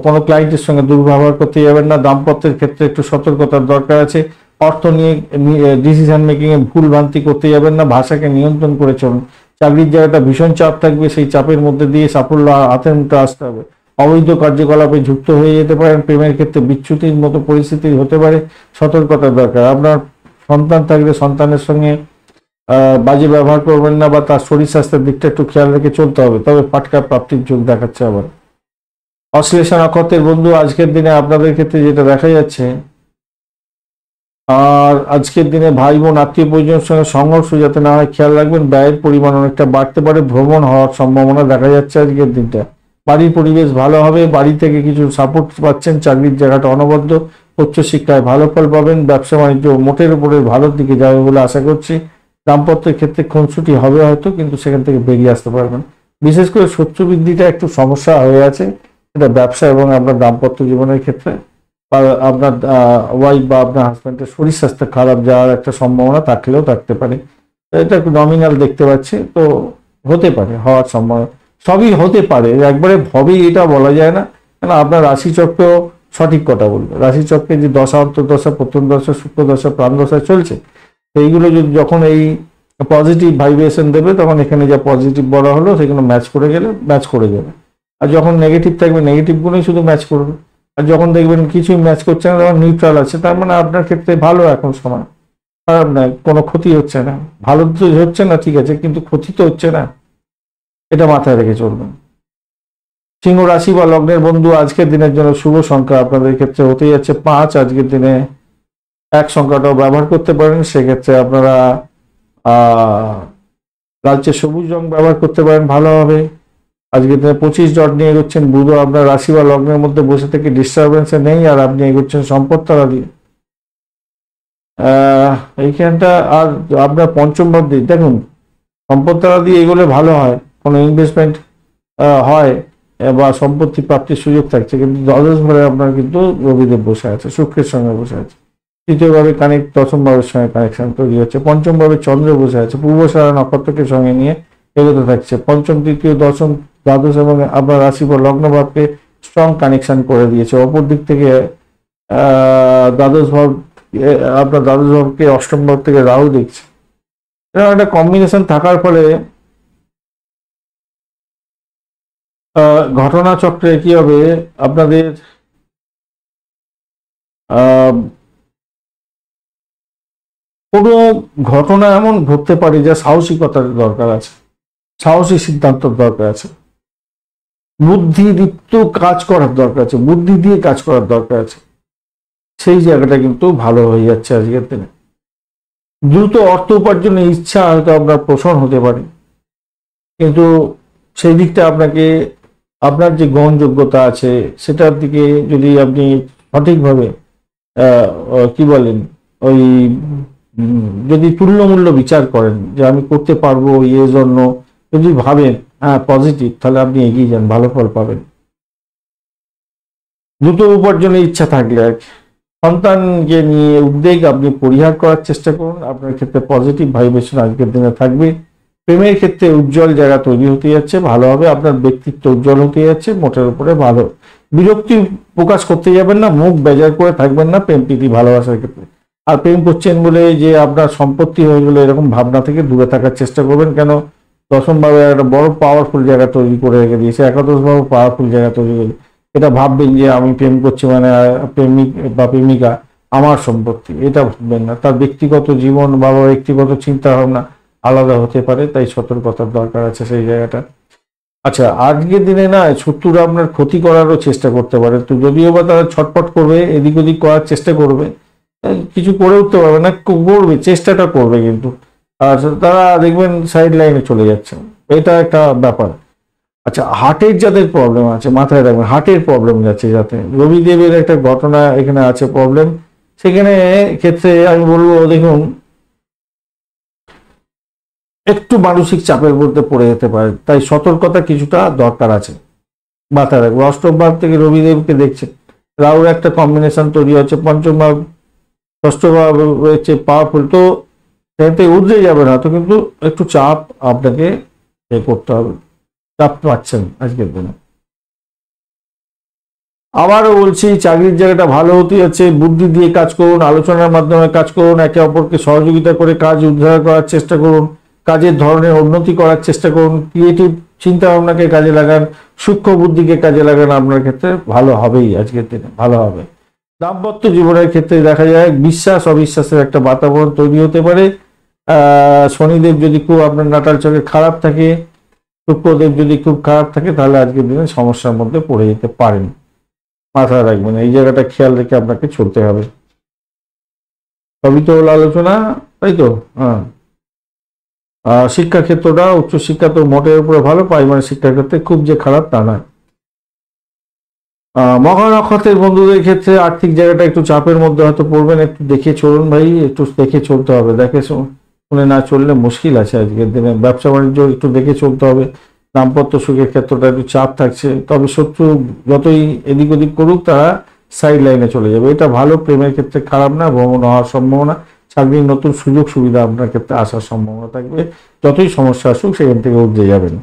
কোনো ক্লায়েন্টের সঙ্গে দুর্ব্যবহার করতে যাবেন না। দাম্পত্যের ক্ষেত্রে একটু সতর্কতার দরকার আছে। অর্থ নিয়ে ডিসিশন মেকিং এ ভুল ভ্রান্তি করতে যাবেন না। ভাষাকে নিয়ন্ত্রণ করে চলুন। চাকরির জায়গাটা ভীষণ চাপ থাকবে, সেই চাপের মধ্যে দিয়ে সাফল্য হাতের মুঠে আসতে হবে। অবৈধ কার্যকলাপে যুক্ত হয়ে যেতে পারেন। প্রেমের ক্ষেত্রে বিচ্যুতির মতো পরিস্থিতি হতে পারে, সতর্কতার দরকার। আপনার সন্তান থাকলে সন্তানের সঙ্গে বাজে ব্যবহার করবেন না, বা তার শরীর স্বাস্থ্যের দিকটা একটু খেয়াল রেখে চলতে হবে। তবে ফাটকা প্রাপ্তির যোগ দেখাচ্ছে। আবার অশ্লেষা নক্ষত্রের বন্ধু আজকের দিনে আপনাদের ক্ষেত্রে যেটা দেখা যাচ্ছে, আর আজকের দিনে ভাই বোন আত্মীয় পরিজনের সঙ্গে সংঘর্ষ যাতে না হয় খেয়াল রাখবেন। ব্যয়ের পরিমাণ অনেকটা বাড়তে পারে, ভ্রমণ হওয়ার সম্ভাবনা দেখা যাচ্ছে আজকের দিনটা। বাড়ির পরিবেশ ভালো হবে, বাড়ি থেকে কিছু সাপোর্ট পাচ্ছেন। চাকরির জায়গাটা অনবদ্য, উচ্চশিক্ষায় ভালো ফল পাবেন। ব্যবসা বাণিজ্য মোটের উপরে ভালোর দিকে যাবে বলে আশা করছি। দাম্পত্যের ক্ষেত্রে খুনসুটি হবে হয়তো, কিন্তু সেখান থেকে বেরিয়ে আসতে পারবেন। বিশেষ করে শত্রু বৃদ্ধিটা একটু সমস্যা হয়ে আছে, এটা ব্যবসা এবং আপনার দাম্পত্য জীবনের ক্ষেত্রে। বা আপনার ওয়াইফ বা আপনার হাজব্যান্ডের শরীর স্বাস্থ্য খারাপ যাওয়ার একটা সম্ভাবনা থাকলেও থাকতে পারে। এটা একটু নমিনাল দেখতে পাচ্ছি, তো হতে পারে, হওয়ার সম্ভাবনা সবই হতে পারে। একবারে হবেই এটা বলা যায় না, কেন আপনার রাশিচক্রেও সঠিক কথা বলবে। রাশিচক্রে যে দশা, অন্তর্দশা, প্রথম দশা, শুক্র দশা, প্রাণ দশা চলছে, সেইগুলো যদি যখন এই পজিটিভ ভাইব্রেশন দেবে, তখন এখানে যা পজিটিভ বলা হলো সেগুলো ম্যাচ করে যাবে। আর যখন নেগেটিভ থাকবে, নেগেটিভগুলোই শুধু ম্যাচ করবে। আর যখন দেখবেন কিছুই ম্যাচ করছে না, তখন নিউট্রাল আছে, তার মানে আপনার ক্ষেত্রে ভালো এখন সময়, খারাপ না, কোনো ক্ষতি হচ্ছে না। ভালো তো হচ্ছে না ঠিক আছে, কিন্তু ক্ষতি তো হচ্ছে না, এটা মাথায় রেখে চলবেন। সিংহ রাশি বা লগ্নের বন্ধু, আজকের দিনের জন্য শুভ সংখ্যা আপনাদের ক্ষেত্রে হতে যাচ্ছে 5। আজকের দিনে এক সংখ্যাটাও ব্যবহার করতে পারেন, সেক্ষেত্রে আপনারা লালচে সবুজ রং ব্যবহার করতে পারেন, ভালো হবে। আজকে দিনে 25 ডট নিয়ে এগোচ্ছেন, বুধ আপনার রাশি বা লগ্নের মধ্যে বসে থেকে ডিস্টারবেন্সে নেই, আর আপনি এগোচ্ছেন সম্পদ তারা দিয়ে। এইখানটা আর আপনার পঞ্চম ভাব দিয়ে দেখুন, সম্পদ তারা দিয়ে এগোলে ভালো হয়, কোনো ইনভেস্টমেন্ট হয় বা সম্পত্তি প্রাপ্তির সুযোগ থাকছে, কিন্তু দ্বাদশ ঘরে আপনার কিন্তু রবিদেব বসে আছে, শুক্রের সঙ্গে বসে আছে। তৃতীয়ভাবে দশম ভাবের সঙ্গে কানেকশন তৈরি হচ্ছে। পঞ্চম ভাবে চন্দ্র বসে আছে, পূর্বসারা নক্ষত্রকে সঙ্গে নিয়ে এগোতে থাকছে। পঞ্চম, তৃতীয়, দশম, দ্বাদশ এবং আপনার রাশি বা লগ্ন ভাবকে স্ট্রং কানেকশন করে দিয়েছে। অপর দিক থেকে দ্বাদশ ভাব, আপনার দ্বাদশ ভাবকে অষ্টম ভাব থেকে রাহু দেখছে। এরকম একটা কম্বিনেশন থাকার ফলে ঘটনাচক্রে কি হবে, আপনাদের কোনো ঘটনা এমন ঘটতে পারে যা সাহসিকতার দরকার আছে, সাহসী সিদ্ধান্তের দরকার আছে, বুদ্ধিদীপ্ত কাজ করার দরকার আছে, বুদ্ধি দিয়ে কাজ করার দরকার আছে। সেই জায়গাটা কিন্তু ভালো হয়ে যাচ্ছে আজকের দিনে। দ্রুত অর্থ উপার্জনের ইচ্ছা হয়তো আপনার পোষণ হতে পারে, কিন্তু সেই দিকটা আপনাকে, আপনার যে গ্রহণযোগ্যতা আছে সেটার দিকে যদি আপনি সঠিকভাবে কি বলেন, ওই যদি তুল্যমূল্য বিচার করেন যে আমি করতে পারবো এর জন্য, যদি ভাবেন হ্যাঁ পজিটিভ, তাহলে আপনি এগিয়ে যান, ভালো ফল পাবেন। দ্রুত উপার্জনের ইচ্ছা থাকলে আর কি, সন্তানকে নিয়ে উদ্বেগ আপনি পরিহার করার চেষ্টা করুন, আপনার ক্ষেত্রে পজিটিভ ভাইব্রেশন আজকের দিনে থাকবে। প্রেমের ক্ষেত্রে উজ্জ্বল জায়গা তৈরি হতে যাচ্ছে, ভালো হবে। আপনার ব্যক্তিত্ব উজ্জ্বল হতে যাচ্ছে, মোটের উপরে ভালো। বিরক্তি প্রকাশ করতে যাবেন না, মুখ বেজার করে থাকবেন না প্রেম প্রীতি ভালোবাসার ক্ষেত্রে। আর প্রেম করছেন বলে যে আপনার সম্পত্তি হয়ে গেলো এরকম ভাবনা থেকে দূরে থাকার চেষ্টা করবেন, কেন দশম ভাবে একটা বড় পাওয়ারফুল জায়গা তৈরি করে রেখে দিয়েছে, একাদশ ভাবে পাওয়ারফুল জায়গা তৈরি করে, এটা ভাববেন যে আমি প্রেম করছি মানে প্রেমিক বা প্রেমিকা আমার সম্পত্তি, এটা ভাববেন না। তার ব্যক্তিগত জীবন বা ব্যক্তিগত চিন্তা ভাবনা আলাদা হতে পারে, তাই সতর্কতার দরকার আছে সেই জায়গাটা। আচ্ছা, আজকের দিনে না শত্রুরা আপনার ক্ষতি করারও চেষ্টা করতে পারে, তো যদিও বা তারা ছটপট করবে, এদিক ওদিক করার চেষ্টা করবে, কিছু করে উঠতে পারবে না, করবে, চেষ্টাটা করবে কিন্তু, আর তারা দেখবেন সাইড লাইনে চলে যাচ্ছে, এটা একটা ব্যাপার। আচ্ছা, হার্টের যাদের প্রবলেম আছে মাথায় রাখবেন, হার্টের প্রবলেম যাচ্ছে, যাতে রবিদেবের একটা ঘটনা এখানে আছে প্রবলেম, সেখানে ক্ষেত্রে আমি বলবো দেখুন একটু মানসিক চাপের মধ্যে পড়ে যেতে পারে, তাই সতর্কতা কিছুটা দরকার আছে, মাথায় রাখবো। অষ্টম ভাব থেকে রবিদেবকে দেখছে, রাহুর একটা কম্বিনেশন তৈরি হচ্ছে, পঞ্চম ভাব ষষ্ঠ ভাব রয়েছে পাওয়ারফুল, তো সেটাতে উঠে যাবে না তো, কিন্তু একটু চাপ আপনাকে করতে হবে, চাপ পাচ্ছেন আজকের দিনে। আবারও বলছি, চাকরির জায়গাটা ভালো হতে যাচ্ছে, বুদ্ধি দিয়ে কাজ করুন, আলোচনার মাধ্যমে কাজ করুন, একে অপরকে সহযোগিতা করে কাজ উদ্ধার করার চেষ্টা করুন, কাজের ধরনের উন্নতি করার চেষ্টা করুন, ক্রিয়েটিভ চিন্তা ভাবনাকে কাজে লাগান, সূক্ষ্ম বুদ্ধিকে কাজে লাগান, আপনার ক্ষেত্রে ভালো হবেই আজকের দিনে, ভালো হবে। দাম্পত্য জীবনের ক্ষেত্রে দেখা যায় বিশ্বাস অবিশ্বাসের একটা বাতাবরণ তৈরি হতে পারে। শনিদেব যদি খুব আপনার নাটাল চকে খারাপ থাকে, শুক্রদেব যদি খুব খারাপ থাকে, তাহলে আজকের দিনে সমস্যার মধ্যে পড়ে যেতে পারেন, মাথায় রাখবেন, এই জায়গাটা খেয়াল রেখে আপনাকে চলতে হবে। সবই তো হলো আলোচনা, তাই তো? হ্যাঁ, শিক্ষা ক্ষেত্রটা, উচ্চশিক্ষা তো মোটের উপরে ভালো, প্রাইমারি শিক্ষার ক্ষেত্রে খুব যে খারাপ তা নয়। মকর নক্ষত্রের বন্ধুদের ক্ষেত্রে আর্থিক জায়গাটা একটু চাপের মধ্যে হয়তো পড়বেন, একটু দেখে চলুন ভাই, একটু দেখে চলতে হবে, দেখে শুনে না চললে মুশকিল আছে আজকের দিনে। ব্যবসা বাণিজ্য একটু দেখে চলতে হবে, দাম্পত্য সুখের ক্ষেত্রটা একটু চাপ থাকছে, তবে শত্রু যতই এদিক ওদিক করুক তারা সাইড লাইনে চলে যাবে, এটা ভালো। প্রেমের ক্ষেত্রে খারাপ না, ভ্রমণ হওয়ার সম্ভাবনা, চাকরির নতুন সুযোগ সুবিধা আপনার ক্ষেত্রে আসার সম্ভাবনা থাকবে, যতই সমস্যা আসুক সেখান থেকে উঠে যাবেন।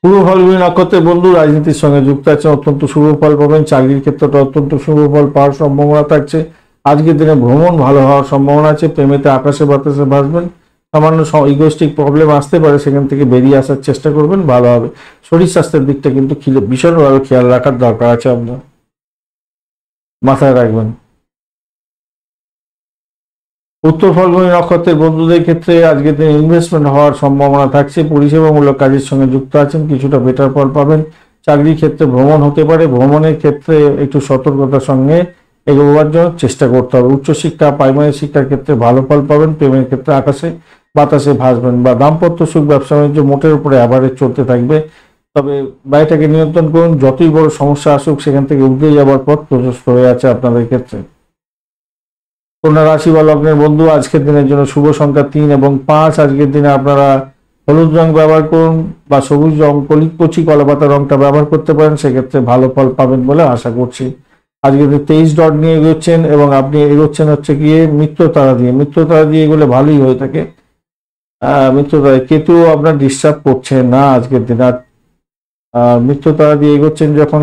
পূর্ব ফাল্গুনী নক্ষত্রের বন্ধু রাজনীতির সঙ্গে যুক্ত আছে, অত্যন্ত শুভ ফল পাবেন, চাকরির ক্ষেত্রটা অত্যন্ত শুভ ফল পাওয়ার সম্ভাবনা থাকছে। আজকের দিনে ভ্রমণ ভালো হওয়ার সম্ভাবনা আছে, প্রেমেতে আকাশে বাতাসে ভাসবেন, সামান্য ইগোস্টিক প্রবলেম আসতে পারে, সেখান থেকে বেরিয়ে আসার চেষ্টা করবেন, ভালো হবে। শরীর স্বাস্থ্যের দিকটা কিন্তু ভীষণভাবে খেয়াল রাখার দরকার আছে আপনার, মাথায় রাখবেন। উত্তর ফাল্গুনী নক্ষত্রের বন্ধুদের ক্ষেত্রে আজকের দিনে ইনভেস্টমেন্ট হওয়ার সম্ভাবনা থাকছে। পরিষেবামূলক কাজের সঙ্গে যুক্ত আছেন, কিছুটা বেটার ফল পাবেন। চাকরির ক্ষেত্রে ভ্রমণ হতে পারে, ভ্রমণের ক্ষেত্রে একটু সতর্কতার সঙ্গে এগোবার জন্য চেষ্টা করতে হবে। উচ্চশিক্ষা, প্রাইমারি শিক্ষার ক্ষেত্রে ভালো ফল পাবেন। প্রেমের ক্ষেত্রে আকাশে বাতাসে ভাসবেন। বা দাম্পত্য সুখ, ব্যবসা বাণিজ্য মোটের উপরে অ্যাভারেজ চলতে থাকবে। তবে ব্যয়টাকে নিয়ন্ত্রণ করুন। যতই বড় সমস্যা আসুক সেখান থেকে উঠে যাওয়ার পথ প্রশস্ত হয়ে আছে আপনাদের ক্ষেত্রে। কন্যা রাশি বা লগ্নের বন্ধু, আজকের দিনের জন্য শুভ সংখ্যা 3 এবং 5। আজকের দিনে আপনারা হলুদ রং ব্যবহার করুন বা সবুজ রং, কচি কলাপাতা রংটা ব্যবহার করতে পারেন, সেক্ষেত্রে ভালো ফল পাবেন বলে আশা করছি। আজকে 23 ডট নিয়ে এগোচ্ছেন এবং আপনি এগোচ্ছেন হচ্ছে গিয়ে মিত্র তারা দিয়ে। মিত্র তারা দিয়ে এগুলো ভালোই হয়ে থাকে। মিত্র তারা কেতু আপনার ডিস্টার্ব করছে না আজকের দিন। আর মিত্র তারা দিয়ে এগোচ্ছেন যখন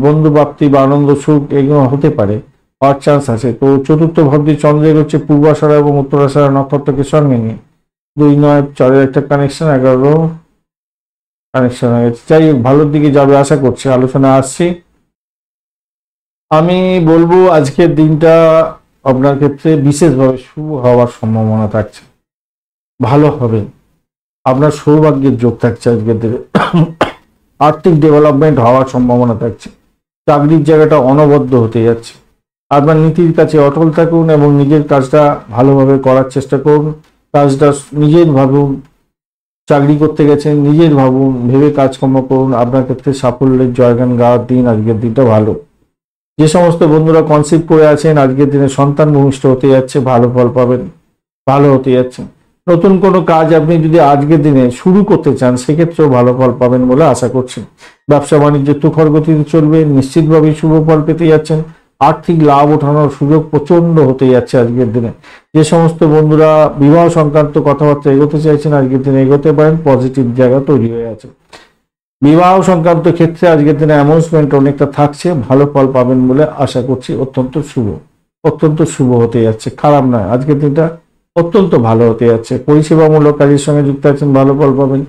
বন্ধু প্রাপ্তি বা আনন্দ সুখ এগুলো হতে পারে, হওয়ার চান্স আছে। তো চতুর্থ ভাবটি চন্দ্র এগোচ্ছে পূর্বাষাঢ়া এবং উত্তরাষাঢ়া নক্ষত্রকে সঙ্গে নিয়ে। 2, 9, 4 একটা কানেকশন, 11 কানেকশন হয়ে গেছে। যাই হোক, ভালোর দিকে যাবে আশা করছি। আলোচনা আসছি। আমি বলবো আজকের দিনটা আপনার ক্ষেত্রে বিশেষভাবে শুভ হওয়ার সম্ভাবনা থাকছে, ভালো হবে। আপনার সৌভাগ্যের যোগ থাকছে আজকের দিনে। আর্থিক ডেভেলপমেন্ট হওয়ার সম্ভাবনা থাকছে। চাকরির জায়গাটা অনবদ্য হতে যাচ্ছে। আপনার নীতির কাছে অটল থাকুন এবং নিজের কাজটা ভালোভাবে করার চেষ্টা করুন। কাজটা নিজের ভাবুন। চাকরি করতে গেছেন, নিজের ভাবুন, ভেবে কাজকর্ম করুন। আপনার ক্ষেত্রে সাফল্যের জয়গান গাওয়ার দিন আজকের দিনটা ভালো। যে সমস্ত বন্ধুরা কনসিভ করে আছেন, আজকের দিনে সন্তান ভূমিষ্ঠ হতে যাচ্ছে, ভালো ফল পাবেন, ভালো হতে যাচ্ছে। নতুন কোনো কাজ আপনি যদি আজকের দিনে শুরু করতে চান, সেক্ষেত্রেও ভালো ফল পাবেন বলে আশা করছি। ব্যবসা বাণিজ্য তুখর গতিতে চলবে, নিশ্চিতভাবেই শুভ ফল পেতে যাচ্ছেন। আর্থিক লাভ ওঠানোর সুযোগ প্রচন্ড হতে যাচ্ছে আজকের দিনে। যে সমস্ত বন্ধুরা বিবাহ সংক্রান্ত কথাবার্তা এগোতে চাইছেন, আজকের দিনে এগোতে পারেন, পজিটিভ জায়গা তৈরি হয়ে আছে। বিবাহ সংক্রান্ত ক্ষেত্রে আজকের দিনে অ্যানাউন্সমেন্ট অনেকটা থাকছে, ভালো ফল পাবেন বলে আশা করছি। অত্যন্ত শুভ হতে যাচ্ছে, খারাপ নয়। আজকের দিনটা অত্যন্ত ভালো হতে যাচ্ছে। পরিষেবামূলক কাজের সঙ্গে যুক্ত আছেন, ভালো ফল পাবেন।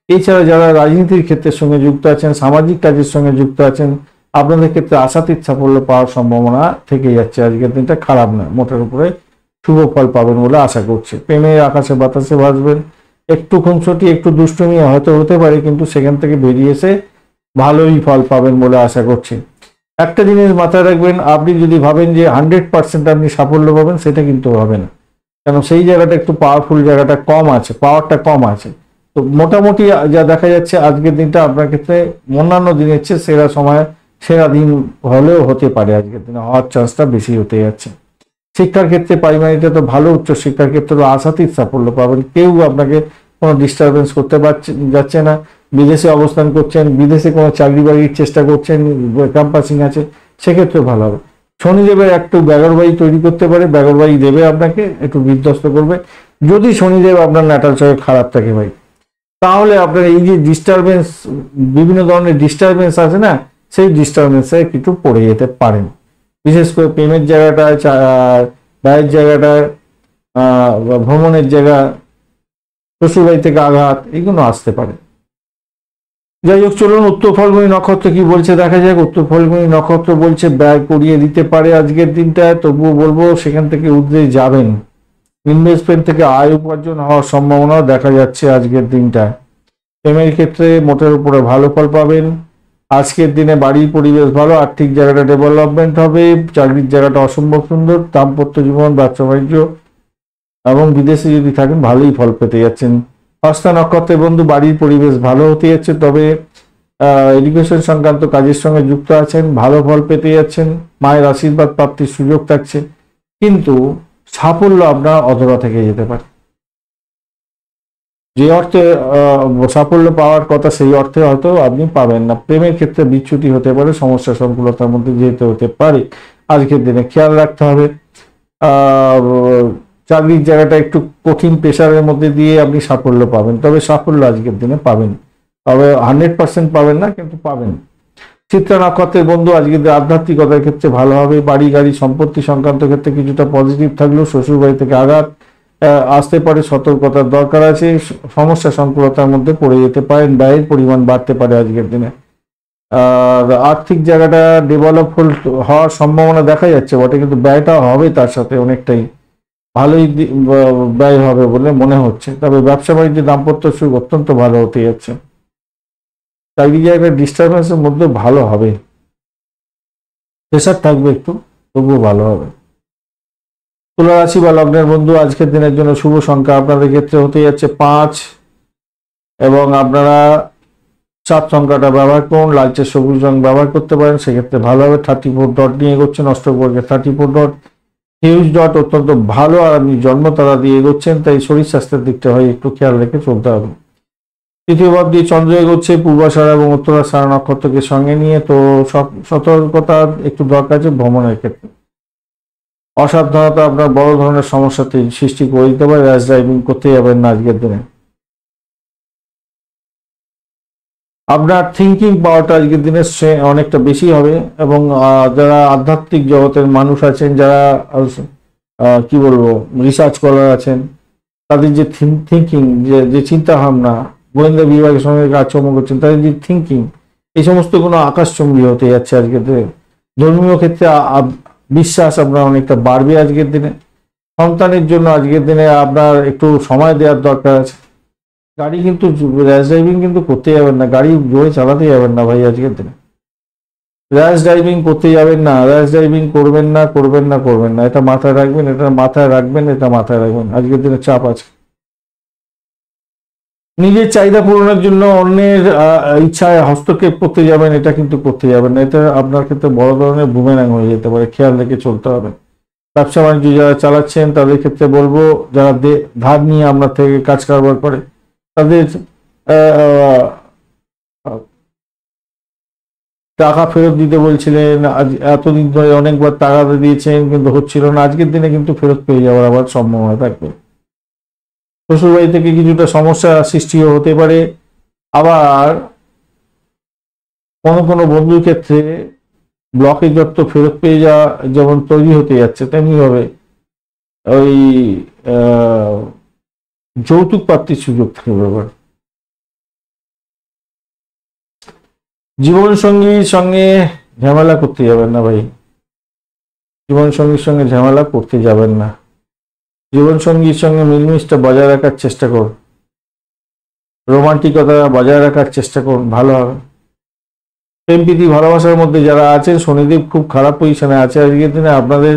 এছাড়া যারা রাজনীতির ক্ষেত্রের সঙ্গে যুক্ত আছেন, সামাজিক কাজের সঙ্গে যুক্ত আছেন, আপনাদের ক্ষেত্রে আশাতীত সাফল্য পাওয়ার সম্ভাবনা থেকে যাচ্ছে। আজকের দিনটা খারাপ নয়, মোটের উপরে শুভ ফল পাবেন বলে আশা করছি। প্রেমে আকাশে বাতাসে ভাসবেন। একটু খুনসুটি, একটু দুষ্টুমি হয়তো হতে পারে, কিন্তু সেখান থেকে বেরিয়ে এসে ভালোই ফল পাবেন বলে আশা করছি। একটা জিনিস মাথায় রাখবেন, আপনি যদি ভাবেন যে 100% আপনি সাফল্য পাবেন, সেটা কিন্তু হবে না। কেন, সেই জায়গাটা একটু পাওয়ারফুল, জায়গাটা কম আছে, পাওয়ারটা কম আছে। তো মোটামুটি যা দেখা যাচ্ছে আজকের দিনটা আপনার ক্ষেত্রে অন্যান্য দিনের চেয়ে সেরা দিন হলেও হতে পারে। আজকের দিনে হওয়ার চান্সটা বেশি হতে যাচ্ছে। শিক্ষার ক্ষেত্রে প্রাইমারিতে তো ভালো, উচ্চ শিক্ষার ক্ষেত্রে আশাতীত সাফল্য পাবেন। কেউ আপনাকে কোনো ডিস্টারবেন্স করতে যাচ্ছে না। বিদেশে অবস্থান করছেন, বিদেশে কোনো চাকরি বাকরির চেষ্টা করছেন, ক্যাম্পাসিং আছে, সেক্ষেত্রে ভালো হবে। শনিদেবের একটু ব্যাগরবাড়ি তৈরি করতে পারে, ব্যাগরবাড়ি দেবে আপনাকে, একটু বিধ্বস্ত করবে। যদি শনিদেব আপনার ন্যাটাল চয়ে খারাপ থাকে ভাই, তাহলে আপনার এই যে ডিস্টারবেন্স, বিভিন্ন ধরনের ডিস্টারবেন্স আছে না, সেই ডিস্টারবেন্সে কিছু পড়ে যেতে পারেন। বিশেষ করে প্রেমের জায়গাটায়, ব্যয়ের জায়গাটায়, ভ্রমণের জায়গা, শ্বশুরবাড়ি থেকে আঘাত, এগুলো আসতে পারে। যাই হোক, চলুন উত্তর ফাল্গুনী নক্ষত্র কি বলছে দেখা যাক। উত্তর ফাল্গুনী নক্ষত্র বলছে ব্যয় করিয়ে দিতে পারে আজকের দিনটা, তবুও বলবো সেখান থেকে উঠে যাবেন। ইনভেস্টমেন্ট থেকে আয় উপার্জন হওয়ার সম্ভাবনাও দেখা যাচ্ছে আজকের দিনটা। প্রেমের ক্ষেত্রে মোটের উপরে ভালো ফল পাবেন। আজকের দিনে বাড়ির পরিবেশ ভালো, আর্থিক জায়গাটা ডেভেলপমেন্ট হবে, চাকরির জায়গাটা অসম্ভব সুন্দর, দাম্পত্য জীবন, ব্যবসা বাণিজ্য এবং বিদেশে যদি থাকেন ভালোই ফল পেতে যাচ্ছেন। হস্তা নক্ষত্রের বন্ধু, বাড়ির পরিবেশ ভালো হতে যাচ্ছে। তবে এডুকেশন সংক্রান্ত কাজের সঙ্গে যুক্ত আছেন, ভালো ফল পেতে যাচ্ছেন। মায়ের আশীর্বাদ প্রাপ্তির সুযোগ থাকছে, কিন্তু সাফল্য আপনার অধরা থেকে যেতে পারে। যে অর্থে সাফল্য পাওয়ার কথা, সেই অর্থে হয়তো আপনি পাবেন না। প্রেমের ক্ষেত্রে বিচ্যুতি হতে পারে, সমস্যা সংকুলতার মধ্যে যেতে হতে পারে। আজকের দিনে খেয়াল রাখতে হবে। চাকরির জায়গাটা একটু কঠিন প্রেশারের মধ্যে দিয়ে আপনি সাফল্য পাবেন, তবে সাফল্য আজকের দিনে পাবেন, তবে 100% পাবেন না, কিন্তু পাবেন। চিত্রা নক্ষত্রের বন্ধু, আজকের আধ্যাত্মিকতার ক্ষেত্রে ভালো হবে। বাড়ি গাড়ি সম্পত্তি সংক্রান্ত ক্ষেত্রে কিছুটা পজিটিভ থাকলেও শ্বশুরবাড়ি থেকে আঘাত আসতে পারে, সতর্কতার দরকার আছে। সমস্যা সংকুলতার মধ্যে পড়ে যেতে পারেন, ব্যয়ের পরিমাণ বাড়তে পারে আজকের দিনে। আর আর্থিক জায়গাটা ডেভেলপ হওয়ার সম্ভাবনা দেখা যাচ্ছে বটে, কিন্তু ব্যয়টা হবে তার সাথে অনেকটাই। ভালোই ব্যয় হবে বলে মনে হচ্ছে। তবে ব্যবসা বাণিজ্য দাম্পত্য সুখ অত্যন্ত ভালো হতে যাচ্ছে। চারিদিকে একটা ডিস্টারবেন্সের মধ্যে ভালো হবে, প্রেশার থাকবে একটু, তবুও ভালো হবে। তুলা রাশি বা লগ্নের বন্ধু, আজকের দিনের জন্য শুভ সংখ্যা আপনাদের ক্ষেত্রে হতে যাচ্ছে 5, এবং আপনারা 7 সংখ্যাটা ব্যবহার করুন। লালচে সবুজ রং ব্যবহার করতে পারেন, সেক্ষেত্রে ভালো হবে। 34 ডট নিয়ে এগোচ্ছেন, অষ্টবর্গে 34 ডট, হিউজ ডট অত্যন্ত ভালো। আর আপনি জন্ম তারা দিয়ে এগোচ্ছেন, তাই শরীর স্বাস্থ্যের দিকটা হয় একটু খেয়াল রেখে চলতে হবে। তৃতীয় ভাব দিয়ে চন্দ্র এগোচ্ছে পূর্বাষাঢ়া এবং উত্তরাষাঢ়া নক্ষত্রকে সঙ্গে নিয়ে, তো সতর্কতা একটু দরকার আছে ভ্রমণের ক্ষেত্রে। অসাবধানতা আপনার বড় ধরনের সমস্যাতে সৃষ্টি করে দিতে পারে। র্যাশ ড্রাইভিং করতে যাবেন না আজকের দিনে। আপনার থিঙ্কিং পাওয়ারটা আজকের দিনে অনেকটা বেশি হবে, এবং যারা আধ্যাত্মিক জগতের মানুষ আছেন, যারা কি বলবো রিসার্চ করার আছেন, তাদের যে থিঙ্কিং, যে চিন্তা ভাবনা, গোয়েন্দা বিভাগের সঙ্গে কাজকর্ম করছেন, তাদের যে থিঙ্কিং, এই সমস্ত কোনো আকাশচুম্বী হতে যাচ্ছে আজকের দিনে। ধর্মীয় ক্ষেত্রে বিশ্বাস আপনার অনেকটা বাড়বে আজকের দিনে। সন্তানের জন্য আজকের দিনে আপনার একটু সময় দেওয়ার দরকার আছে। গাড়ি কিন্তু র্যাশ ড্রাইভিং কিন্তু করতে যাবেন না, গাড়ি জোরে চালাতে যাবেন না ভাই আজকের দিনে। র্যাশ ড্রাইভিং করতে যাবেন না, র্যাশ ড্রাইভিং করবেন না, করবেন না, করবেন না, এটা মাথায় রাখবেন, এটা মাথায় রাখবেন, এটা মাথায় রাখবেন। আজকের দিনে চাপ আছে। নিজের চাহিদা পূরণের জন্য অন্যের ইচ্ছায় হস্তক্ষেপ করতে যাবেন, এটা কিন্তু করতে যাবেন না, এটা আপনার ক্ষেত্রে বড় ধরনের বুমেরাং হয়ে যেতে পারে, খেয়াল রেখে চলতে হবে। ব্যবসা বাণিজ্য যারা চালাচ্ছেন তাদের ক্ষেত্রে বলবো, যারা ধার নিয়ে আপনার থেকে কাজ কারবার করে, তাদের টাকা ফেরত দিতে বলছিলেন, আজ এতদিন ধরে অনেকবার টাকা দিয়েছেন কিন্তু হচ্ছিল না, আজকের দিনে কিন্তু ফেরত পেয়ে যাওয়ার আবার সম্ভাবনা থাকবে। শ্বশুরবাড়ি থেকে কিছুটা সমস্যা সৃষ্টিও হতে পারে। আবার কোনো কোনো বন্ধুর ক্ষেত্রে ব্লকের যত ফেরত পেয়ে যাওয়া যেমন তৈরি হতে যাচ্ছে, তেমনি ভাবে ওই যৌতুক প্রাপ্তির সুযোগ থাকবে। আবার জীবন সঙ্গীর সঙ্গে ঝামেলা করতে যাবেন না ভাই, জীবন সঙ্গীর সঙ্গে ঝামেলা করতে যাবেন না। জীবন সঙ্গীর সঙ্গে মিলমিশটা বজায় রাখার চেষ্টা করুন, রোমান্টিকতা বজায় রাখার চেষ্টা করুন, ভালো হবে। প্রেম প্রীতি ভালোবাসার মধ্যে যারা আছেন, শনিদেব খুব খারাপ পজিশনে আছে আজকের দিনে, আপনাদের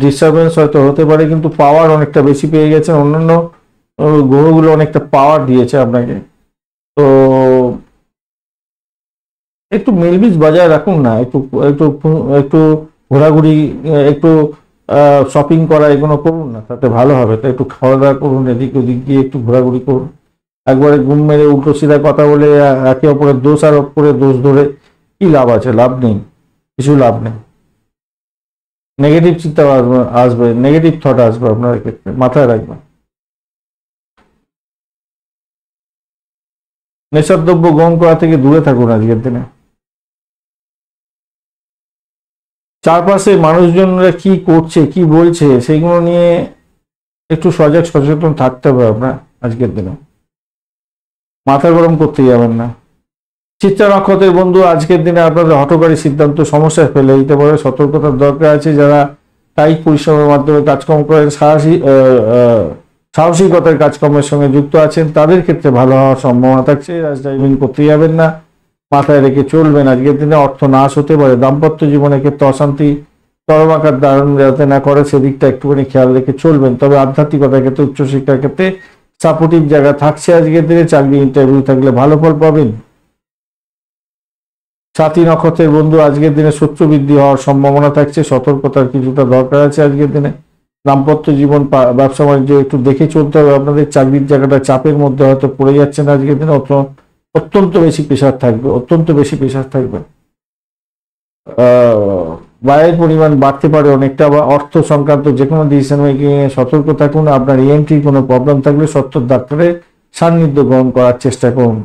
ডিস্টারবেন্স হয়তো হতে পারে, কিন্তু পাওয়ার অনেকটা বেশি পেয়ে গেছেন। অন্যান্য গ্রহগুলো অনেকটা পাওয়ার দিয়েছে আপনাকে, তো একটু মিলমিশ বজায় রাখুন না, একটু একটু একটু ঘোরাঘুরি, একটু শপিং করা, এগুলো করুন না, তাতে ভালো হবে। তো একটু খাওয়া দাওয়া করুন, এদিক ওদিক গিয়ে একটু ঘোরাঘুরি করুন। একবারে ঘুম মেরে উল্টো সিধা কথা বলে একে অপরের দোষ আরোপ করে দোষ ধরে কি লাভ আছে? লাভ নেই, কিছু লাভ নেই। নেগেটিভ চিন্তা আসবে, নেগেটিভ থট আসবে আপনার ক্ষেত্রে, মাথায় রাখবেন। নেশার দ্রব্য গ্রহণ করা থেকে দূরে থাকুন আজকের দিনে। চারপাশে মানুষজনরা কি করছে, কি বলছে, সেগুলো নিয়ে একটু সজাগ সচেতন থাকতে হবে আপনার আজকের দিনে। মাথা গরম করতে যাবেন না। চিত্রা নক্ষত্রের বন্ধু, আজকের দিনে আপনাদের হঠকারী সিদ্ধান্ত সমস্যায় ফেলে দিতে পারে, সতর্কতার দরকার আছে। যারা কায়িক পরিশ্রমের মাধ্যমে কাজকর্ম করেন, সাহসিকতার কাজকর্মের সঙ্গে যুক্ত আছেন, তাদের ক্ষেত্রে ভালো হওয়ার সম্ভাবনা থাকছে। র্যাশ ড্রাইভিং করতে যাবেন না, মাথায় রেখে চলবেন। আজকের দিনে অর্থ নাশ হতে পারে। দাম্পত্য জীবনের ক্ষেত্রে অশান্তি চরমাকার ধারণ যাতে না করে, সেদিকটা একটুখানি খেয়াল রেখে চলবেন। তবে আধ্যাত্মিকতার ক্ষেত্রে, উচ্চশিক্ষার ক্ষেত্রে সাপোর্টিভ জায়গা থাকছে আজকের দিনে। চাকরি ইন্টারভিউ থাকলে ভালো ফল পাবেন। সাথী নক্ষত্রের বন্ধু, আজকের দিনে শত্রু বৃদ্ধি হওয়ার সম্ভাবনা থাকছে, সতর্কতার কিছুটা দরকার আছে আজকের দিনে। দাম্পত্য জীবন, ব্যবসা বাণিজ্য একটু দেখে চলতে হবে আপনাদের। চাকরির জায়গাটা চাপের মধ্যে হয়তো পড়ে যাচ্ছেন আজকের দিনে, অত্যন্ত বেশি প্রেশার থাকবে, অত্যন্ত বেশি প্রেশার থাকবে। ব্যয়ের পরিমাণ বাড়তে পারে অনেকটা, বা অর্থ সংক্রান্ত যে কোনো ডিসিশন মেকিং এ সতর্ক থাকুন। আপনার ইএনটির কোনো প্রবলেম থাকলে সত্তর ডাক্তারের সান্নিধ্য গ্রহণ করার চেষ্টা করুন।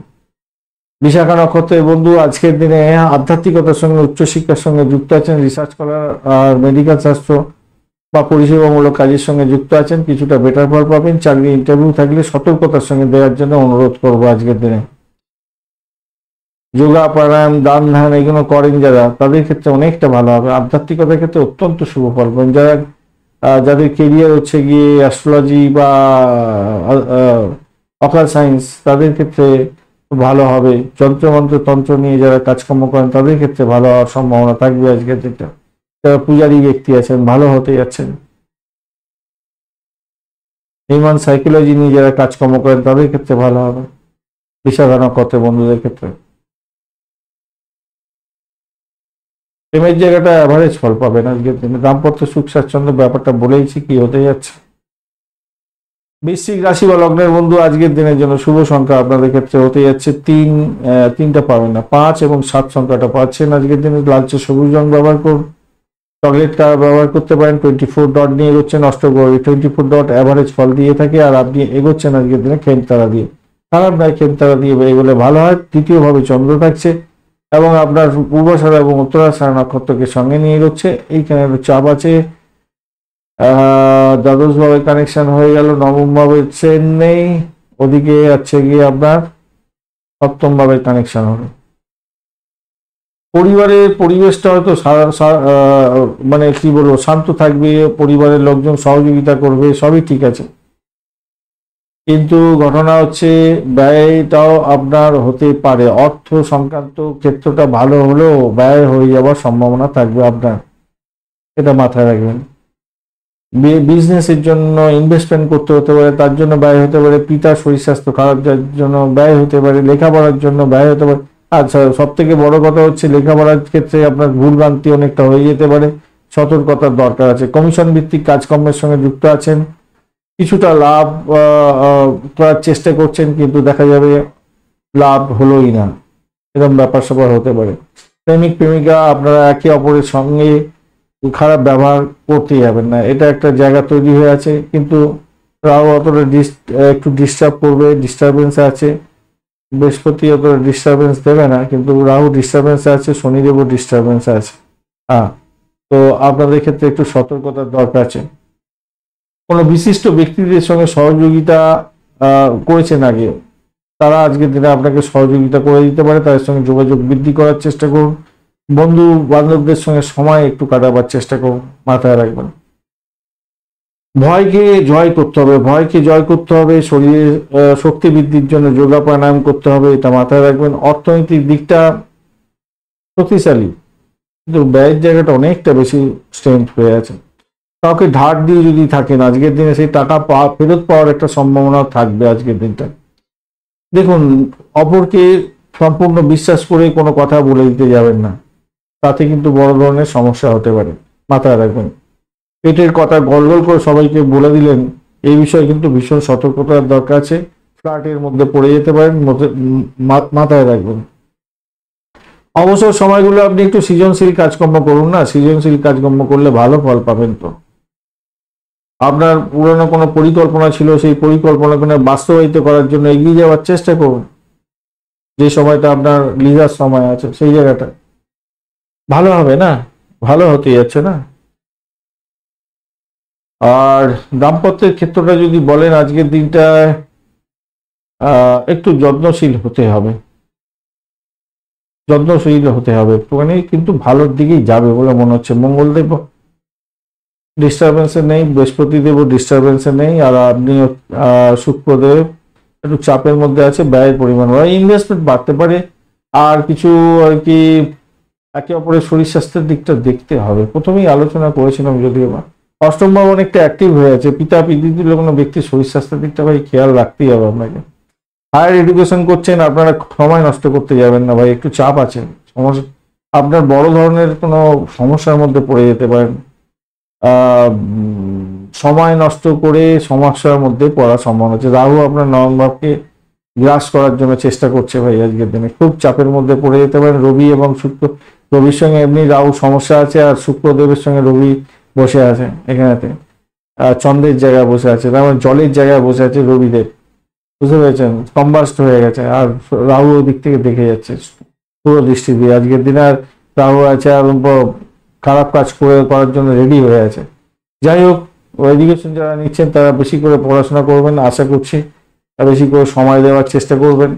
বিশাখা নক্ষত্রের বন্ধু, আজকের দিনে আধ্যাত্মিকতার সঙ্গে উচ্চশিক্ষার সঙ্গে যুক্ত আছেন, রিসার্চ করার আর মেডিকেল শাস্ত্র বা পরিষেবামূলক কাজের সঙ্গে যুক্ত আছেন, কিছুটা বেটার ফল পাবেন। চাকরি ইন্টারভিউ থাকলে সতর্কতার সঙ্গে দেওয়ার জন্য অনুরোধ করবো আজকের দিনে। যোগা, প্রাণায়াম, দান ধ্যান এগুলো করেন যারা, তাদের ক্ষেত্রে অনেকটা ভালো হবে। আধ্যাত্মিকতার ক্ষেত্রে অত্যন্ত শুভ ফল পাবেন। যারা যাদের কেরিয়ার হচ্ছে গিয়ে অ্যাস্ট্রোলজি বা অকাল সায়েন্স, তাদের ক্ষেত্রে ভালো হবে। যন্ত্রমন্ত্র তন্ত্র নিয়ে যারা কাজকর্ম করেন তাদের ক্ষেত্রে ভালো হওয়ার সম্ভাবনা থাকবে আজকের দিনটা। যারা পূজারী ব্যক্তি আছেন ভালো হতে যাচ্ছেন। হিউম্যান সাইকোলজি নিয়ে যারা কাজকর্ম করেন তাদের ক্ষেত্রে ভালো হবে। বিশাখা নক্ষত্রের বন্ধুদের ক্ষেত্রে প্রেমের জায়গাটা অ্যাভারেজ ফল পাবেন আজকের দিনে। দাম্পত্য সুখ স্বাচ্ছন্দ্য ব্যাপারটা বলেইছি কি হতে যাচ্ছে। বৃশ্চিক রাশি বা লগ্নের বন্ধু আজকের দিনের জন্য শুভ সংখ্যা আপনাদের ক্ষেত্রে হতে যাচ্ছে তিনটা পাবেন না, 5 এবং 7 সংখ্যাটা পাচ্ছেন আজকের দিনে। লালচে সবুজ রং ব্যবহার করুন। চকলেট কালার ব্যবহার করতে পারেন। 24 ডট নিয়ে এগোচ্ছেন অষ্টগ্রহ। 24 ডট অ্যাভারেজ ফল দিয়ে থাকে, আর আপনি এগোচ্ছেন আজকের দিনে খেমতারা দিয়ে। খারাপ নয়, খেমতারা দিয়ে এগোলে ভালো হয়। তৃতীয়ভাবে চন্দ্র থাকছে এবং আপনার পূর্বাষাঢ়া এবং উত্তরাষাঢ়া নক্ষত্রকে সঙ্গে নিয়ে এগোচ্ছে। এইখানে একটু চাপ আছে। দ্বাদশ ভাবে কানেকশন হয়ে গেল, নবম ভাবে ট্রেন নেই, ওদিকে আছে গিয়ে আপনার সপ্তম ভাবে কানেকশন হবে। পরিবারের পরিবেশটা হয়তো মানে কি বলবো, শান্ত থাকবে, পরিবারের লোকজন সহযোগিতা করবে, সবই ঠিক আছে। কিন্তু ঘটনা হচ্ছে ব্যয়টাও আপনার হতে পারে। অর্থ সংক্রান্ত ক্ষেত্রটা ভালো হলেও ব্যয় হয়ে যাওয়ার সম্ভাবনা থাকবে আপনার, এটা মাথায় রাখবেন। বিজনেসের জন্য ইনভেস্টমেন্ট করতে হতে পারে, তার জন্য ব্যয় হতে পারে। পিতার শরীর স্বাস্থ্য খারাপ, যার জন্য ব্যয় হতে পারে। লেখাপড়ার জন্য ব্যয় হতে পারে। আচ্ছা, সব থেকে বড় কথা হচ্ছে লেখাপড়ার ক্ষেত্রে আপনার ভুলভ্রান্তি অনেকটা হয়ে যেতে পারে, সতর্কতার দরকার আছে। কমিশন ভিত্তিক কাজকর্মের সঙ্গে যুক্ত আছেন, কিছুটা লাভ করার চেষ্টা করছেন, কিন্তু দেখা যাবে লাভ হলোই না, এরকম ব্যাপার স্যাপার হতে পারে। প্রেমিক প্রেমিকা আপনারা একে অপরের সঙ্গে খারাপ ব্যবহার করতে যাবেন না, এটা একটা জায়গা তৈরি হয়ে আছে। কিন্তু রাহু অতটা একটু ডিস্টার্ব করবে, ডিস্টারবেন্স আছে। বৃহস্পতি অতটা ডিস্টারবেন্স দেবে না, কিন্তু রাহু ডিস্টারবেন্স আছে, শনিদেবও ডিস্টারবেন্স আছে। হ্যাঁ, তো আপনাদের ক্ষেত্রে একটু সতর্কতার দরকার আছে। কোনো বিশিষ্ট ব্যক্তিদের সঙ্গে সহযোগিতা করেছেন আগে, তারা আজকের দিনে আপনাকে সহযোগিতা করে দিতে পারে। তাদের সঙ্গে যোগাযোগ বৃদ্ধি করার চেষ্টা করুন। বন্ধু বান্ধবদের সঙ্গে সময় একটু কাটাবার চেষ্টা করুন, মাথায় রাখবেন। ভয়কে জয় করতে হবে, ভয়কে জয় করতে হবে। শরীরের শক্তি বৃদ্ধির জন্য যোগা প্রাণায়াম করতে হবে, এটা মাথায় রাখবেন। অর্থনৈতিক দিকটা শক্তিশালী, কিন্তু ব্যয়ের জায়গাটা অনেকটা বেশি স্ট্রেংথ হয়ে আছে। কাউকে ধার দিয়ে যদি থাকেন আজকের দিনে, সেই টাকা ফেরত পাওয়ার একটা সম্ভাবনা থাকবে আজকের দিনটা। দেখুন, অপরকে সম্পূর্ণ বিশ্বাস করে কোনো কথা বলে দিতে যাবেন না, তাতে কিন্তু বড় ধরনের সমস্যা হতে পারে, মাথায় রাখবেন। পেটের কথা গলগল করে সবাইকে বলে দিলেন, এই বিষয়ে কিন্তু ভীষণ সতর্কতার দরকার আছে। ফ্ল্যাটের মধ্যে পড়ে যেতে পারেন, মাথায় রাখবেন। অবসর সময়গুলো আপনি একটু সৃজনশীল কাজকর্ম করুন না, সৃজনশীল কাজকর্ম করলে ভালো ফল পাবেন। তো আপনার পুরনো কোনো পরিকল্পনা ছিল, সেই পরিকল্পনাকে বাস্তবায়িত করার জন্য এগিয়ে যাওয়ার চেষ্টা করুন। যে সময়টা আপনার লিজার সময় আছে, সেই জায়গাটা ভালো হবে না, ভালো হতে যাচ্ছে না। আর দাম্পত্যের ক্ষেত্রটা যদি বলেন, আজকের দিনটায় একটু যত্নশীল হতে হবে, যত্নশীল হতে হবে একটুখানি, কিন্তু ভালোর দিকেই যাবে বলে মনে হচ্ছে। মঙ্গলদেব ডিস্টারবেন্সে নেই, বৃহস্পতিদেবও ডিস্টারবেন্সে নেই, আর আপনি শুক্রদেব একটু চাপের মধ্যে আছে। ব্যয়ের পরিমাণ ইনভেস্টমেন্ট বাড়তে পারে। আর কিছু আর কি একে অপরের শরীর স্বাস্থ্যের দিকটা দেখতে হবে, প্রথমেই আলোচনা করেছিলাম যদিও বা। অষ্টম ভাব অনেকটা অ্যাক্টিভ হয়ে আছে। পিতা পিতৃতুল্য কোনো ব্যক্তির শরীর স্বাস্থ্যের দিকটা ভাই খেয়াল রাখতেই হবে আপনাকে। হায়ার এডুকেশন করছেন, আপনারা সময় নষ্ট করতে যাবেন না ভাই, একটু চাপ আছে। সমস্যা, আপনার বড় ধরনের কোনো সমস্যার মধ্যে পড়ে যেতে পারেন। সময় নষ্ট করে সমস্যার মধ্যে পড়ার সম্ভাবনা আছে। রাহু আপনার নবম ভাবকে গ্রাস করার জন্য চেষ্টা করছে ভাই, আজকের দিনে খুব চাপের মধ্যে পড়ে যেতে পারেন। রবি এবং শুক্র, রবির সঙ্গে এমনি রাহু সমস্যা আছে, আর শুক্রদেবের সঙ্গে রবি বসে আছে এখানেতে, চন্দ্রের জায়গায় বসে আছে, তার মানে জলের জায়গায় বসে আছে রবিদেব, বুঝতে পেরেছেন? কম্বাস্ট হয়ে গেছে, আর রাহু ওদিক থেকে দেখে যাচ্ছে পুরো দৃষ্টি দিয়ে আজকের দিনে। আর রাহু আছে আর খারাপ কাজ করার জন্য রেডি হয়ে আছে। যাই হোক, এডুকেশন যারা নিচ্ছেন তারা বেশি করে পড়াশোনা করবেন আশা করছি, বেশি করে সময় দেওয়ার চেষ্টা করবেন।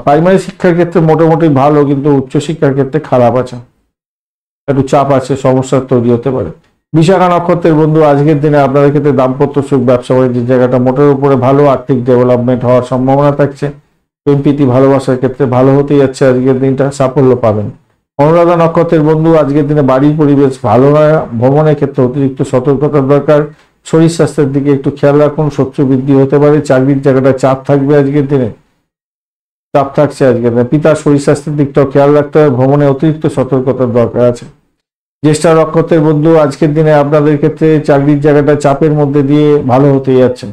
প্রাইমারি শিক্ষার ক্ষেত্রে মোটামুটি ভালো, কিন্তু উচ্চশিক্ষার ক্ষেত্রে খারাপ আছে, একটু চাপ আছে, সমস্যা তৈরি হতে পারে। বিশাখা নক্ষত্রের বন্ধু আজকের দিনে আপনাদের ক্ষেত্রে দাম্পত্য সুখ, ব্যবসা বাণিজ্যের জায়গাটা মোটের উপরে ভালো, আর্থিক ডেভেলপমেন্ট হওয়ার সম্ভাবনা থাকছে। প্রেম প্রীতি ভালোবাসার ক্ষেত্রে ভালো হতেই যাচ্ছে, আজকের দিনটা সাফল্য পাবেন। অনুরাধা নক্ষত্রের বন্ধু আজকের দিনে বাড়ির পরিবেশ ভালো নয়, ভ্রমণের ক্ষেত্রে অতিরিক্ত সতর্কতার দরকার। শরীর স্বাস্থ্যের দিকে একটু খেয়াল রাখুন, শত্রু বৃদ্ধি হতে পারে। চাকরির জায়গাটা চাপ থাকবে আজকের দিনে, চাপ থাকছে আজকের দিনে। পিতার শরীর স্বাস্থ্যের দিকটাও খেয়াল রাখতে হবে, ভ্রমণে অতিরিক্ত সতর্কতার দরকার আছে। জ্যেষ্ঠা নক্ষত্রের বন্ধু আজকের দিনে আপনাদের ক্ষেত্রে চাকরির জায়গাটা চাপের মধ্যে দিয়ে ভালো হতে যাচ্ছে,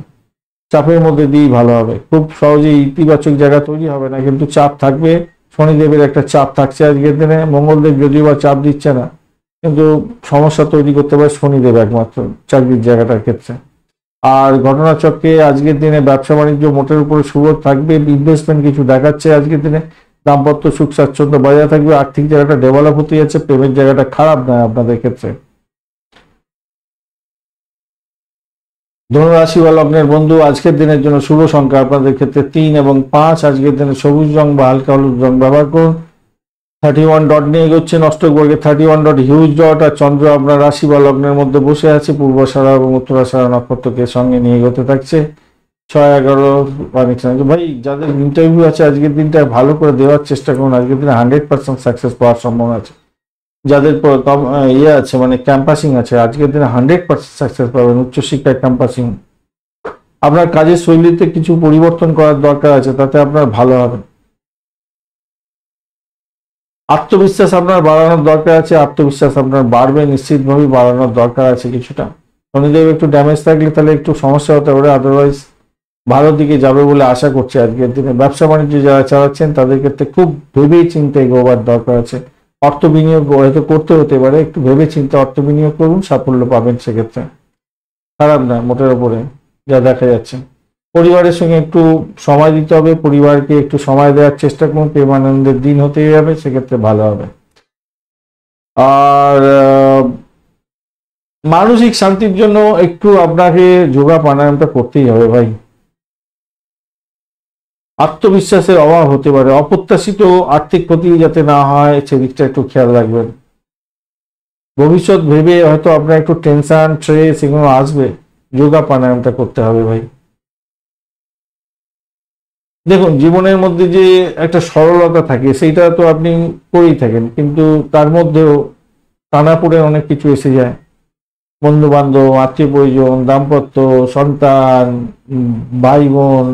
চাপের মধ্যে দিয়েই ভালো হবে। খুব সহজেই ইতিবাচক জায়গা তৈরি হবে না, কিন্তু চাপ থাকবে। শনিদেবের একটা চাপ থাকছে আজকের দিনে। মঙ্গলদেব যদিও বা চাপ দিচ্ছে না, কিন্তু সমস্যা তৈরি করতে পারে শনিদেব একমাত্র চাকরির জায়গাটার ক্ষেত্রে। আর ঘটনাচক্রে আজকের দিনে ব্যবসা বাণিজ্য মোটের উপরে শুভ থাকবে, ইনভেস্টমেন্ট কিছু দেখাচ্ছে আজকের দিনে। দাম্পত্য সুখ স্বাচ্ছন্দ্য বজায় থাকবে, আর্থিক জায়গাটা ডেভেলপ হতে যাচ্ছে, প্রেমের জায়গাটা খারাপ নয় আপনাদের ক্ষেত্রে। ধনুরাশি বা লগ্নের বন্ধু আজকের দিনের জন্য শুভ সংখ্যা আপনাদের ক্ষেত্রে 3 এবং 5। আজকের দিনে সবুজ রং বা হালকা হলুদ রং ব্যবহার করুন। 31 ডট নিয়ে এগোচ্ছেন অষ্টক বর্গে। 31 ডট হিউজ ডট, আর চন্দ্র আপনার রাশি বা লগ্নের মধ্যে বসে আছে, পূর্বাষাঢ়া এবং উত্তরাষাঢ়া নক্ষত্রকে সঙ্গে নিয়ে এগোতে থাকছে। 6-11 ভাই যাদের ইন্টারভিউ আছে আজকের দিনটা ভালো করে দেওয়ার চেষ্টা করুন। আজকের দিনে 100% সাকসেস পাওয়ার সম্ভাবনা আছে। যাদের আছে মানে ক্যাম্পাসিং আছে, আজকের দিনে 100% সাকসেস পাবেন। উচ্চশিক্ষায় ক্যাম্পাসিং, আপনার কাজের শৈলীতে কিছু পরিবর্তন করার দরকার আছে, তাতে আপনার ভালো হবে। আত্মবিশ্বাস আপনার বাড়ানোর দরকার আছে, আত্মবিশ্বাস আপনার বাড়বে, নিশ্চিতভাবে বাড়ানোর দরকার আছে কিছুটা। শনিদেব একটু ড্যামেজ থাকলে তাহলে একটু সমস্যা হতে পারে, আদারওয়াইজ ভালো দিকে যাবে বলে আশা করছি আজকের দিনে। ব্যবসা বাণিজ্য যারা চালাচ্ছেন তাদের ক্ষেত্রে খুব ভেবে চিন্তে এগোবার দরকার আছে। অর্থ বিনিয়োগ হয়তো করতে হতে পারে, একটু ভেবে চিন্তে অর্থ বিনিয়োগ করুন, সাফল্য পাবেন সেক্ষেত্রে। খারাপ না মোটের উপরে যা দেখা যাচ্ছে। পরিবারের সঙ্গে একটু সময় দিতে হবে, পরিবারকে একটু সময় দেওয়ার চেষ্টা করুন, প্রেমানন্দের দিন হতে যাবে, সেক্ষেত্রে ভালো হবে। আর মানসিক শান্তির জন্য একটু আপনাকে যোগা প্রাণায়ামটা করতেই হবে ভাই। আত্মবিশ্বাসের অভাব হতে পারে, অপ্রত্যাশিত আর্থিক ক্ষতি যাতে না হয় সেদিকটা একটু খেয়াল রাখবেন। ভবিষ্যৎ ভেবে হয়তো আপনার একটু টেনশন স্ট্রেস এগুলো আসবে, যোগা প্রাণায়ামটা করতে হবে ভাই। দেখুন জীবনের মধ্যে যে একটা সরলতা থাকে সেইটা তো আপনি করেই থাকেন, কিন্তু তার মধ্যেও টানাপোড়ে অনেক কিছু এসে যায়। বন্ধু বান্ধব, আত্মীয় পরিজন, দাম্পত্য, সন্তান, ভাই বোন,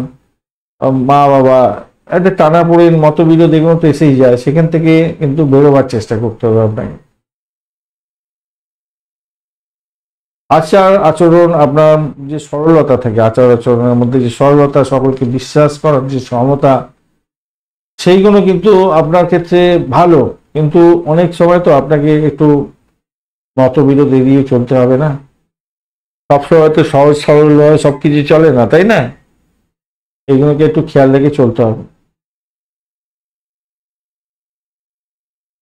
মা বাবা, একটা টানাপোড়েন মতবিরোধ এগুলো তো এসেই যায়। সেখান থেকে কিন্তু বেরোবার চেষ্টা করতে হবে আপনাকে। আচার আচরণ, আপনার যে সরলতা থাকে আচার আচরণের মধ্যে, যে সরলতা, সকলকে বিশ্বাস করার যে ক্ষমতা, সেইগুলো কিন্তু আপনার ক্ষেত্রে ভালো। কিন্তু অনেক সময় তো আপনাকে একটু মতবিরোধ এড়িয়ে চলতে হবে না, সবসময় তো সহজ সরলভাবে সবকিছু চলে না, তাই না? এইগুলোকে একটু খেয়াল রেখে চলতে হবে।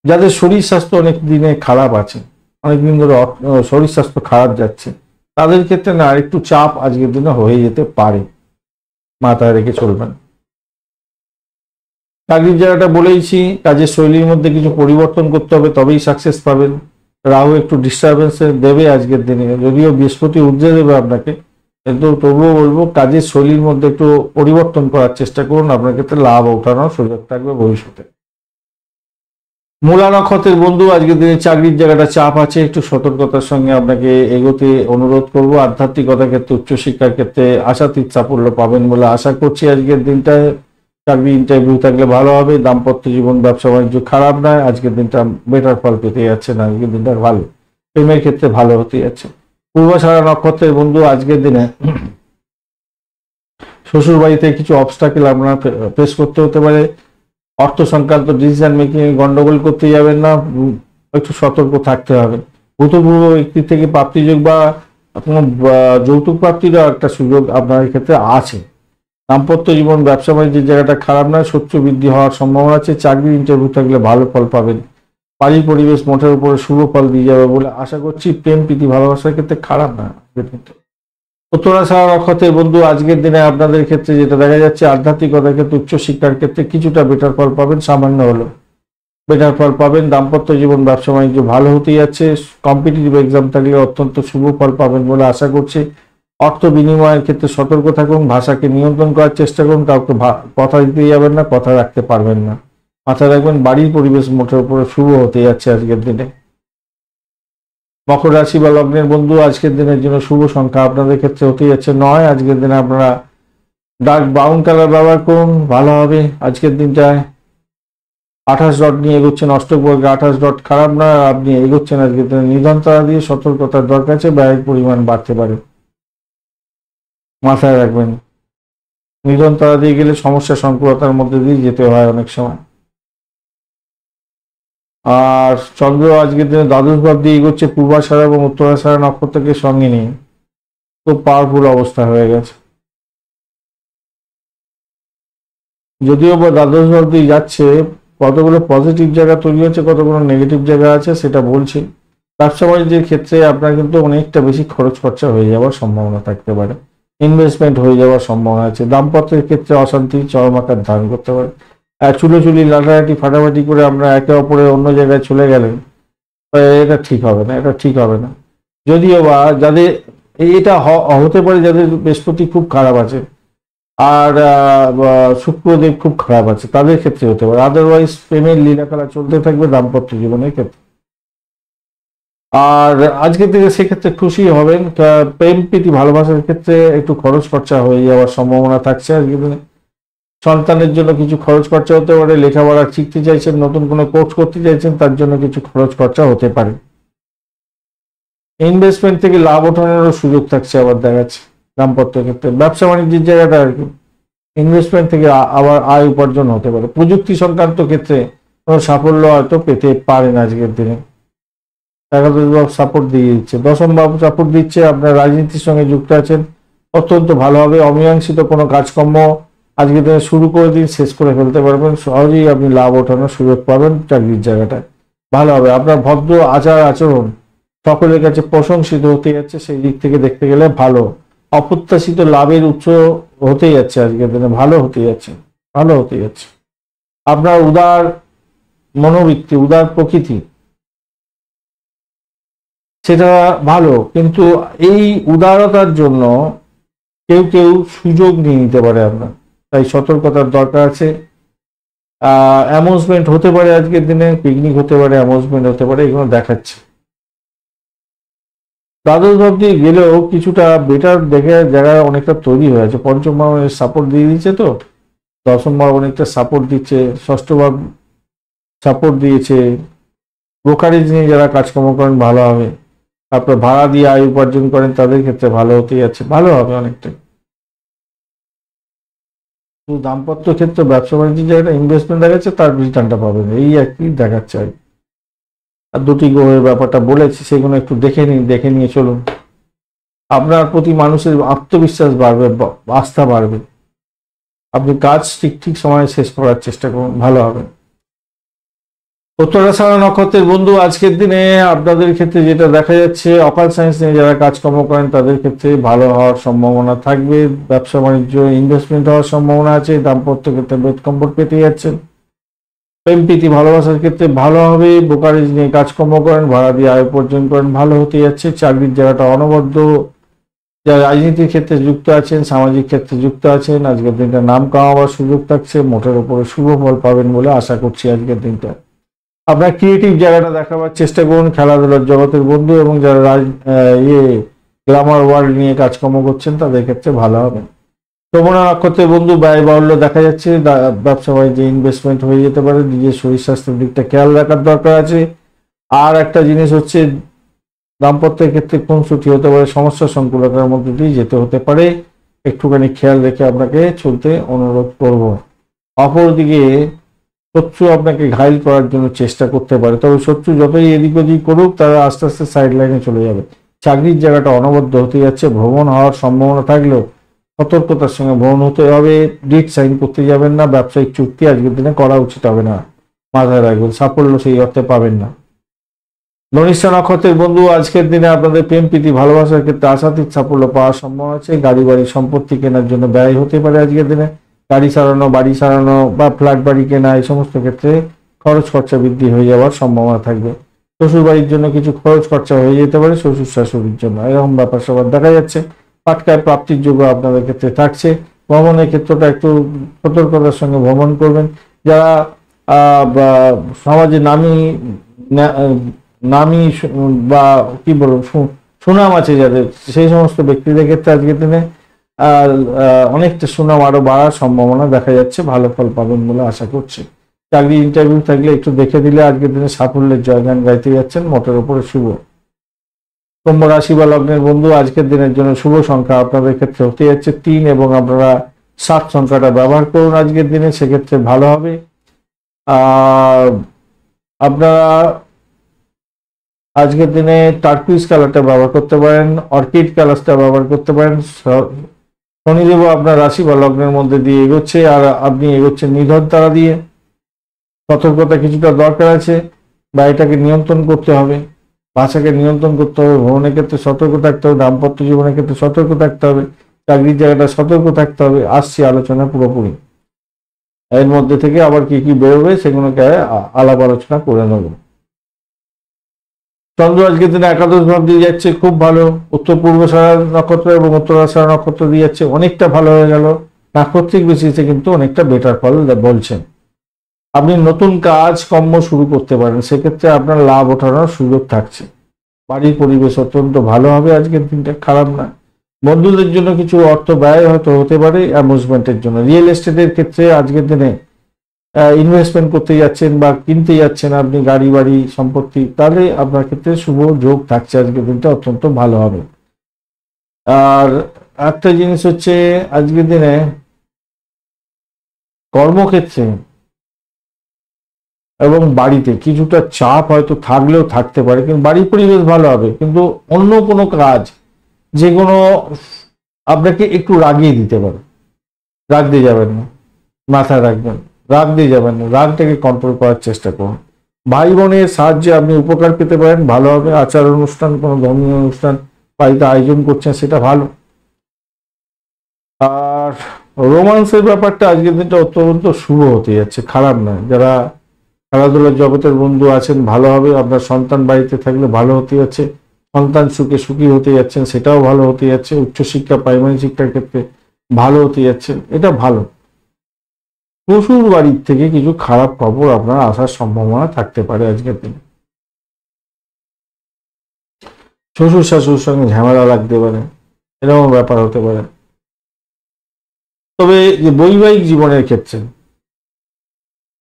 যাদের শরীর স্বাস্থ্য অনেক দিনে খারাপ আছে, অনেকদিন ধরে শরীর স্বাস্থ্য খারাপ যাচ্ছে, তাদের ক্ষেত্রে না একটু চাপ আজকের দিনে হয়ে যেতে পারে, মাথায় রেখে চলবেন। চাকরির জায়গাটা বলেইছি, কাজের শৈলীর মধ্যে কিছু পরিবর্তন করতে হবে, তবেই সাকসেস পাবেন। রাহু একটু ডিস্টারবেন্স দেবে আজকের দিনে, যদিও বৃহস্পতি ঊর্ধ্বে দেবে আপনাকে, কিন্তু তবুও বলবো কাজের শৈলীর মধ্যে একটু পরিবর্তন করার চেষ্টা করুন, আপনার ক্ষেত্রে লাভ ওঠানোর সুযোগ থাকবে ভবিষ্যতে। মূলা নক্ষত্রের বন্ধু আজকের দিনে চাকরির জায়গাটা চাপ আছে, একটু সতর্কতার সঙ্গে আপনাকে এগোতে অনুরোধ করব। আধ্যাত্মিকতার ক্ষেত্রে, উচ্চশিক্ষার ক্ষেত্রে আশাতীত সাফল্য পাবেন বলে আশা করছি আজকের দিনটায়। চাকরি ইন্টারভিউ থাকলে ভালো হবে। দাম্পত্য জীবন, ব্যবসা বাণিজ্য খারাপ নয়, আজকের দিনটা বেটার ফল পেতে যাচ্ছে না, আজকের দিনটা ভালো। প্রেমের ক্ষেত্রে ভালো হতে যাচ্ছে। পূর্বাষাঢ়া নক্ষত্রের বন্ধু আজকের দিনে শ্বশুর বাড়িতে কিছু অবস্টাকেল আপনার ফেস করতে হতে পারে। অর্থ সংক্রান্ত ডিসিশন মেকিং গন্ডগোল করতে যাবেন না, একটু সতর্ক থাকতে হবে। ভূতপূর্ব ব্যক্তি থেকে প্রাপ্তিযোগ বা কোনো যৌতুক প্রাপ্তিরও একটা সুযোগ আপনার ক্ষেত্রে আছে। দাম্পত্য জীবন, ব্যবসা বাণিজ্যের জায়গাটা খারাপ নয়, শত্রু বৃদ্ধি হওয়ার সম্ভাবনা আছে। চাকরি ইন্টারভিউ থাকলে ভালো ফল পাবেন। বাড়ির পরিবেশ মোটের উপরে শুভ ফল দিয়ে যাবে বলে আশা করছি। প্রেম প্রীতি ভালোবাসার ক্ষেত্রে খারাপ না। উত্তরাষাঢ়া নক্ষত্রের বন্ধু আজকের দিনে আপনাদের ক্ষেত্রে যেটা দেখা যাচ্ছে, আধ্যাত্মিকতার ক্ষেত্রে, উচ্চশিক্ষার ক্ষেত্রে কিছুটা বেটার ফল পাবেন, সামান্য হলো। বেটার ফল পাবেন। দাম্পত্য জীবন ব্যবসা বাণিজ্য ভালো হতে যাচ্ছে। কম্পিটিটিভ এক্সাম থাকলে অত্যন্ত শুভ ফল পাবেন বলে আশা করছি। অর্থ বিনিময়ের ক্ষেত্রে সতর্ক থাকুন, ভাষাকে নিয়ন্ত্রণ করার চেষ্টা করুন, কাউকে কথা দিতে যাবেন না, কথা রাখতে পারবেন না। মাথায় রাখবেন বাড়ির পরিবেশ মোটের উপরে শুভ হতে যাচ্ছে আজকের দিনে। মকর রাশি বা লগ্নের বন্ধু, আজকের দিনের জন্য শুভ সংখ্যা আপনাদের ক্ষেত্রে হতে যাচ্ছে 9। আজকের দিনে আপনারা ডার্ক ব্রাউন কালার ব্যবহার করুন, ভালো হবে আজকের দিনটায়। 28 ডট নিয়ে এগোচ্ছেন, অষ্টক বর্গে 28 ডট খারাপ না, আপনি এগোচ্ছেন আজকের দিনে। নিধন তারা দিয়ে সতর্কতার দরকার আছে, ব্যয়ের পরিমাণ বাড়তে পারে, মাথায় রাখবেন। নিধন তারা দিয়ে গেলে সমস্যা সংকুলতার মধ্যে দিয়ে যেতে হয় অনেক সময়। আর চন্দ্র আজকের দিনে দ্বাদশ ভাব দিয়ে এগোচ্ছে, পূর্বাষাঢ়া এবং উত্তরাষাঢ়া নক্ষত্রকে সঙ্গে নিয়ে খুব পাওয়ারফুল অবস্থা হয়ে গেছে। যদিও বা দ্বাদশ ভাব দিয়ে যাচ্ছে, কতগুলো পজিটিভ জায়গা তৈরি হচ্ছে, কতগুলো নেগেটিভ জায়গা আছে সেটা বলছি। ব্যবসা বাণিজ্যের ক্ষেত্রে আপনার কিন্তু অনেকটা বেশি খরচ খরচা হয়ে যাওয়ার সম্ভাবনা থাকতে পারে, ইনভেস্টমেন্ট হয়ে যাওয়ার সম্ভাবনা আছে। দাম্পত্যের ক্ষেত্রে অশান্তি চরম আকার ধারণ করতে পারে। চুলোচুলি লাটালাটি ফাটাফাটি করে আমরা একে অপরের অন্য জায়গায় চলে গেলেন, এটা ঠিক হবে না, এটা ঠিক হবে না। যদিও বা যাদের এটা হতে পারে, যাদের বৃহস্পতি খুব খারাপ আছে আর শুক্রদেব খুব খারাপ আছে, তাদের ক্ষেত্রে হতে পারে। আদারওয়াইজ প্রেমের লীলাখেলা চলতে থাকবে দাম্পত্য জীবনের ক্ষেত্রে। আর আজকের দিনে সেক্ষেত্রে খুশি হবেন। প্রেম প্রীতি ভালোবাসার ক্ষেত্রে একটু খরচ খরচা হয়ে যাওয়ার সম্ভাবনা থাকছে আজকের দিনে। সন্তানের জন্য কিছু খরচ খরচা হতে পারে, লেখাপড়া শিখতে চাইছেন, নতুন কোনো কোর্স করতে চাইছেন, তার জন্য কিছু খরচ খরচা হতে পারে। ইনভেস্টমেন্ট থেকে লাভ ওঠানোরও সুযোগ থাকছে আবার দেখা যাচ্ছে দাম্পত্য ক্ষেত্রে। ব্যবসা বাণিজ্যের জায়গাটা আর কি, ইনভেস্টমেন্ট থেকে আবার আয় উপার্জন হতে পারে। প্রযুক্তি সংক্রান্ত ক্ষেত্রে কোনো সাফল্য হয়তো পেতে পারেন আজকের দিনে। একাদশ ভাব সাপোর্ট দিয়ে দিচ্ছে, দশম ভাব সাপোর্ট দিচ্ছে। আপনার রাজনীতির সঙ্গে যুক্ত আছেন, অত্যন্ত ভালো হবে। অমীমাংসিত কোনো কাজকর্ম আজকের দিনে শুরু করে দিন, শেষ করে ফেলতে পারবেন, সহজেই আপনি লাভ ওঠানোর সুযোগ পাবেন। চাকরির জায়গাটায় ভালো হবে। আপনার ভদ্র আচার আচরণ সকলের কাছে প্রশংসিত হতে যাচ্ছে, সেই দিক থেকে দেখতে গেলে ভালো। অপ্রত্যাশিত লাভের উৎস হতে যাচ্ছে আজকের দিনে, ভালো হতে যাচ্ছে, ভালো হতে যাচ্ছে। আপনার উদার মনোবৃত্তি, উদার প্রকৃতি, সেটা ভালো, কিন্তু এই উদারতার জন্য কেউ কেউ সুযোগ নিয়ে নিতে পারে আপনার, তাই সতর্কতার দরকার আছে। অ্যামাউন্সমেন্ট হতে পারে আজকের দিনে, পিকনিক হতে পারে, অ্যামাউন্সমেন্ট হতে পারে, এগুলো দেখাচ্ছে। দ্বাদশ ভাব দিয়ে গেলেও কিছুটা বেটার দেখে জায়গায় অনেকটা তৈরি হয়ে আছে। পঞ্চম ভাব সাপোর্ট দিয়ে দিচ্ছে, তো দশম ভাব অনেকটা সাপোর্ট দিচ্ছে, ষষ্ঠ ভাব সাপোর্ট দিয়েছে। ব্রোকারেজ নিয়ে যারা কাজকর্ম করেন ভালো হবে। আপনার ভাড়া দিয়ে আয় উপার্জন করেন, তাদের ক্ষেত্রে ভালো হতে যাচ্ছে, ভালো হবে অনেকটাই। দাম্পত্য ক্ষেত্রে ব্যবসা বাণিজ্যের জায়গাটা ইনভেস্টমেন্ট দেখাচ্ছে, তার রিটার্নটা পাবেন, এই আর কি দেখাচ্ছে। আর দুটি গ্রহের ব্যাপারটা বলেছি, সেগুলো একটু দেখে নিয়ে চলুন। আপনার প্রতি মানুষের আত্মবিশ্বাস বাড়বে, আস্থা বাড়বে। আপনি কাজ ঠিক সময়ে শেষ করার চেষ্টা করুন, ভালো হবে। উত্তরাষাঢ়া নক্ষত্রের বন্ধু, আজকের দিনে আপনাদের ক্ষেত্রে যেটা দেখা যাচ্ছে, অকাল সায়েন্স নিয়ে যারা কাজকর্ম করেন তাদের ক্ষেত্রে ভালো হওয়ার সম্ভাবনা থাকবে। ব্যবসা বাণিজ্য ইনভেস্টমেন্ট হওয়ার সম্ভাবনা আছে। দাম্পত্য ক্ষেত্রে বেদ কম্ফোর্ট পেতে যাচ্ছেন। প্রেম প্রীতি ভালোবাসার ক্ষেত্রে ভালো হবে। ব্রোকারেজ নিয়ে কাজকর্ম করেন, ভাড়া দিয়ে আয় উপার্জন করেন, ভালো হতে যাচ্ছে। চাকরির জায়গাটা অনবদ্য। যারা রাজনীতির ক্ষেত্রে যুক্ত আছেন, সামাজিক ক্ষেত্রে যুক্ত আছেন, আজকের দিনটা নাম কামাবার সুযোগ থাকছে। মোটের উপরে শুভ ফল পাবেন বলে আশা করছি আজকের দিনটা। আপনার ক্রিয়েটিভ জায়গাটা দেখাবার চেষ্টা করুন খেলাধুলার জগতের বন্ধু, এবং যারা গ্ল্যামার ওয়ার্ল্ড নিয়ে কাজকর্ম করছেন তাদের ক্ষেত্রে ভালো হবে। শ্রবণা নক্ষত্রের বন্ধু, ব্যয়বাহুল্য দেখা যাচ্ছে। ব্যবসা বাণিজ্যে ইনভেস্টমেন্ট হয়ে যেতে পারে। নিজের শরীর স্বাস্থ্যের দিকটা খেয়াল রাখার দরকার আছে। আর একটা জিনিস হচ্ছে, দাম্পত্যের ক্ষেত্রে খুনসুটি হতে পারে, সমস্যা সংকুলতার মধ্যে দিয়ে যেতে হতে পারে। একটুখানি খেয়াল রেখে আপনাকে চলতে অনুরোধ করব। অপরদিকে শত্রু আপনাকে ঘাইল করার জন্য চেষ্টা করতে পারে, তবে শত্রু যতই এদিক ওদিক করুক, তারা আস্তে আস্তে সাইড লাইনে চলে যাবে। চাকরির জায়গাটা অনবদ্য হতে যাচ্ছে। ভ্রমণ হওয়ার সম্ভাবনা থাকলেও সতর্কতার সঙ্গে ভ্রমণ হতে হবে। ডিট সাইন করতে যাবেন না। ব্যবসায়িক চুক্তি আজকের দিনে করা উচিত হবে না, মাথায় রাখবেন। সাফল্য সেই অর্থে পাবেন না। ধনিষ্ঠা নক্ষত্রের বন্ধু, আজকের দিনে আপনাদের প্রেম প্রীতি ভালোবাসার ক্ষেত্রে আশাতীত সাফল্য পাওয়ার সম্ভাবনা আছে। গাড়ি বাড়ি সম্পত্তি কেনার জন্য ব্যয় হতে পারে আজকের দিনে। গাড়ি সারানো, বাড়ি সারানো বা ফ্ল্যাট বাড়ি কেনা, এই সমস্ত ক্ষেত্রে খরচ খরচা বৃদ্ধি হয়ে যাওয়ার সম্ভাবনা থাকবে। শ্বশুর বাড়ির জন্য কিছু খরচ খরচা হয়ে যেতে পারে শ্বশুর শাশুড়ির জন্য, এরকম ব্যাপার স্যাপার দেখা যাচ্ছে। পাটকায় প্রাপ্তির যোগ্য আপনাদের ক্ষেত্রে থাকছে। ভ্রমণের ক্ষেত্রটা একটু সতর্কতার সঙ্গে ভ্রমণ করবেন। যারা সমাজে নামি বা কি বলবো সুনাম আছে যাদের, সেই সমস্ত ব্যক্তিদের ক্ষেত্রে আজকের দিনে অনেকটা সুনাম আরো বাড়ার সম্ভাবনা দেখা যাচ্ছে। ভালো ফল পাবেন বলে আশা করছি। চাকরি ইন্টারভিউ থাকলে একটু দেখে দিলে আজকের দিনে সাফল্যের জয়গান গাইতে যাচ্ছেন। মোটের উপরে শুভ। কুম্ভ রাশি বা লগ্নের বন্ধু, আজকের দিনের জন্য শুভ সংখ্যা আপনাদের ক্ষেত্রে হতে যাচ্ছে 3 এবং আপনারা 7 সংখ্যাটা ব্যবহার করুন আজকের দিনে, সেক্ষেত্রে ভালো হবে। আপনারা আজকের দিনে টার্কুইজ কালারটা ব্যবহার করতে পারেন, অর্কিড কালারটা ব্যবহার করতে পারেন। শনিদেব আপনার রাশি বা লগ্নের মধ্যে দিয়ে এগোচ্ছে, আর আপনি এগোচ্ছেন নিধন তারা দিয়ে। সতর্কতা কিছুটা দরকার আছে, বা এটাকে নিয়ন্ত্রণ করতে হবে, ভাষাকে নিয়ন্ত্রণ করতে হবে। ভ্রমণের ক্ষেত্রে সতর্ক থাকতে হবে, দাম্পত্য জীবনের ক্ষেত্রে সতর্ক থাকতে হবে, চাকরির জায়গাটা সতর্ক থাকতে হবে। আসছি আলোচনা পুরোপুরি, এর মধ্যে থেকে আবার কি কি বেরোবে সেগুলোকে আলাপ আলোচনা করে নেব। চন্দ্র আজকের দিনে একাদশ ভাব দিয়ে যাচ্ছে, খুব ভালো। উত্তর পূর্বাষাঢ়া নক্ষত্র এবং উত্তরাষাঢ়া নক্ষত্র দিয়ে যাচ্ছে, অনেকটা ভালো হয়ে গেল। নাক্ষত্রিক বেসিসে কিন্তু অনেকটা বেটার ফল বলছেন। আপনি নতুন কাজ কর্ম শুরু করতে পারেন, সেক্ষেত্রে আপনার লাভ ওঠানোর সুযোগ থাকছে। বাড়ির পরিবেশ অত্যন্ত ভালো হবে আজকের দিনটা, খারাপ না। বন্ধুদের জন্য কিছু অর্থ ব্যয় হয়তো হতে পারে অ্যামুজমেন্টের জন্য। রিয়েল এস্টেটের ক্ষেত্রে আজকের দিনে ইনভেস্টমেন্ট করতে যাচ্ছেন বা কিনতে যাচ্ছেন আপনি গাড়ি বাড়ি সম্পত্তি, তাহলে আপনার ক্ষেত্রে শুভ যোগ থাকছে। আজকের দিনটা অত্যন্ত ভালো হবে। আর একটা জিনিস হচ্ছে আজকের দিনে কর্মক্ষেত্রে এবং বাড়িতে কিছুটা চাপ হয়তো থাকলেও থাকতে পারে, কিন্তু বাড়ির পরিবেশ ভালো হবে। কিন্তু অন্য কোনো কাজ যে কোনো আপনাকে একটু রাগিয়ে দিতে পারে, রাগ দিয়ে যাবেন না, মাথায় রাখবেন, রাগ দিয়ে যাবেন না, রাগটাকে কন্ট্রোল করার চেষ্টা করুন। ভাই বোনের সাহায্যে আপনি উপকার পেতে পারেন, ভালো হবে। আচার অনুষ্ঠান, কোনো ধর্মীয় অনুষ্ঠান বাড়িতে আয়োজন করছেন, সেটা ভালো। আর রোমান্সের ব্যাপারটা আজকের দিনটা অত্যন্ত শুভ হতে যাচ্ছে, খারাপ নয়। যারা খেলাধুলার জগতের বন্ধু আছেন, ভালো হবে। আপনার সন্তান বাড়িতে থাকলে ভালো হতে যাচ্ছে, সন্তান সুখে সুখী হতে যাচ্ছেন, সেটাও ভালো হতে যাচ্ছে। উচ্চশিক্ষা প্রাইমারি শিক্ষার ক্ষেত্রে ভালো হতে যাচ্ছে, এটা ভালো। শ্বশুর বাড়ির থেকে কিছু খারাপ খবর আপনার আসার সম্ভাবনা থাকতে পারে আজকের দিনে। শ্বশুর শাশুড়ির সঙ্গে ঝামেলা লাগতে পারে, এরকম ব্যাপার হতে পারে। তবে যে বৈবাহিক জীবনের ক্ষেত্রে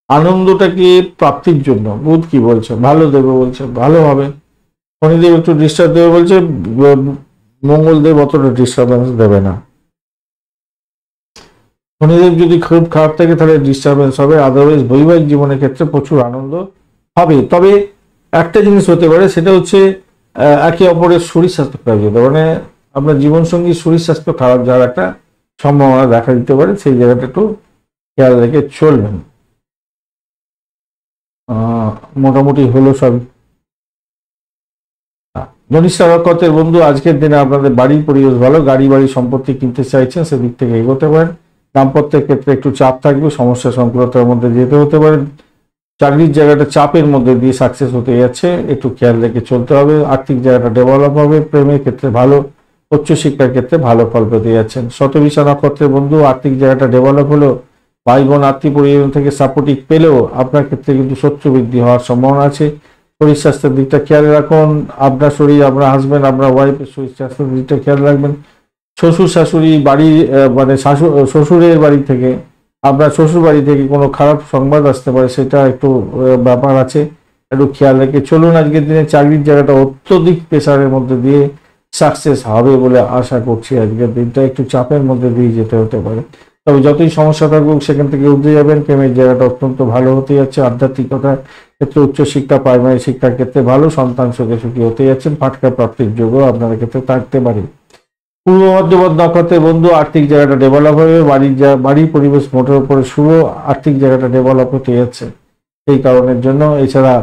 আনন্দটাকে প্রাপ্তির জন্য বুধ কি বলছে, ভালো দেবে বলছে, ভালো হবে। শনিদেব একটু ডিস্টার্ব দেবে বলছে, মঙ্গলদেব অতটা ডিস্টার্বেন্স দেবে না। শনিদেব যদি খুব খারাপ থাকে তাহলে ডিস্টার্বেন্স হবে, আদারওয়াইজ বৈবাহিক জীবনের ক্ষেত্রে প্রচুর আনন্দ হবে। তবে একটা জিনিস হতে পারে, সেটা হচ্ছে একে অপরের শরীর স্বাস্থ্য খারাপ যেতে মানে আপনার জীবনসঙ্গী শরীর স্বাস্থ্য খারাপ যাওয়ার একটা সম্ভাবনা দেখা দিতে পারে, সেই জায়গাটা একটু খেয়াল রেখে চলবেন। মোটামুটি হলো সব। ধনিষ্ঠা নক্ষত্রের বন্ধু, আজকের দিনে আপনাদের বাড়ির পরিবেশ ভালো, গাড়ি বাড়ি সম্পত্তি কিনতে চাইছেন, সেদিক থেকে এগোতে পারেন। দাম্পত্যের ক্ষেত্রে একটু চাপ থাকবে, সমস্যা সংকুলতার মধ্যে যেতে হতে পারে। চাকরির জায়গাটা চাপের মধ্যে দিয়ে সাকসেস হতে যাচ্ছে, একটু খেয়াল রেখে চলতে হবে। আর্থিক জায়গাটা ডেভেলপ হবে, প্রেমের ক্ষেত্রে ভালো, উচ্চশিক্ষার ক্ষেত্রে ভালো ফল পেতে যাচ্ছেন। শতবিশা নক্ষত্রের বন্ধু, আর্থিক জায়গাটা ডেভেলপ হলো, ভাই বোন আত্মীয় পরিজন থেকে সাপোর্টিভ পেলেও আপনার ক্ষেত্রে কিন্তু শত্রু বৃদ্ধি হওয়ার সম্ভাবনা আছে। শরীর স্বাস্থ্যের দিকটা খেয়াল রাখুন, আপনার শরীর, আপনার হাজবেন্ড, আপনার ওয়াইফের শরীর স্বাস্থ্যের দিকটা খেয়াল রাখবেন। শ্বশুর শাশুড়ি বাড়ি মানে শ্বশুরের বাড়ি থেকে, আপনার শ্বশুর বাড়ি থেকে কোনো খারাপ সংবাদ আসতে পারে, সেটা একটু ব্যাপার আছে, একটু খেয়াল রেখে চলুন। আজকের দিনে চাকরির জায়গাটা অত্যধিক প্রেসারের মধ্যে দিয়ে সাকসেস হবে বলে আশা করছি। আজকের দিনটা একটু চাপের মধ্যে দিয়ে যেতে হতে পারে, তবে যতই সমস্যা থাকুক সেখান থেকে উঠে যাবেন। প্রেমের জায়গাটা অত্যন্ত ভালো হতে যাচ্ছে। আধ্যাত্মিকতার ক্ষেত্রে, উচ্চশিক্ষা প্রাইমারি শিক্ষার ক্ষেত্রে ভালো, সন্তান সুখে সুখী হতে যাচ্ছেন। ফাটকা প্রাপ্তির যোগ্য আপনাদের ক্ষেত্রে থাকতে পারে। পূর্ব মধ্যবর্ত নক্ষত্রের বন্ধু, আর্থিক জায়গাটা ডেভেলপ হবে, বাড়ির পরিবেশ মোটের উপরে শুভ, আর্থিক জায়গাটা ডেভেলপ হতে যাচ্ছে এই কারণের জন্য। এছাড়া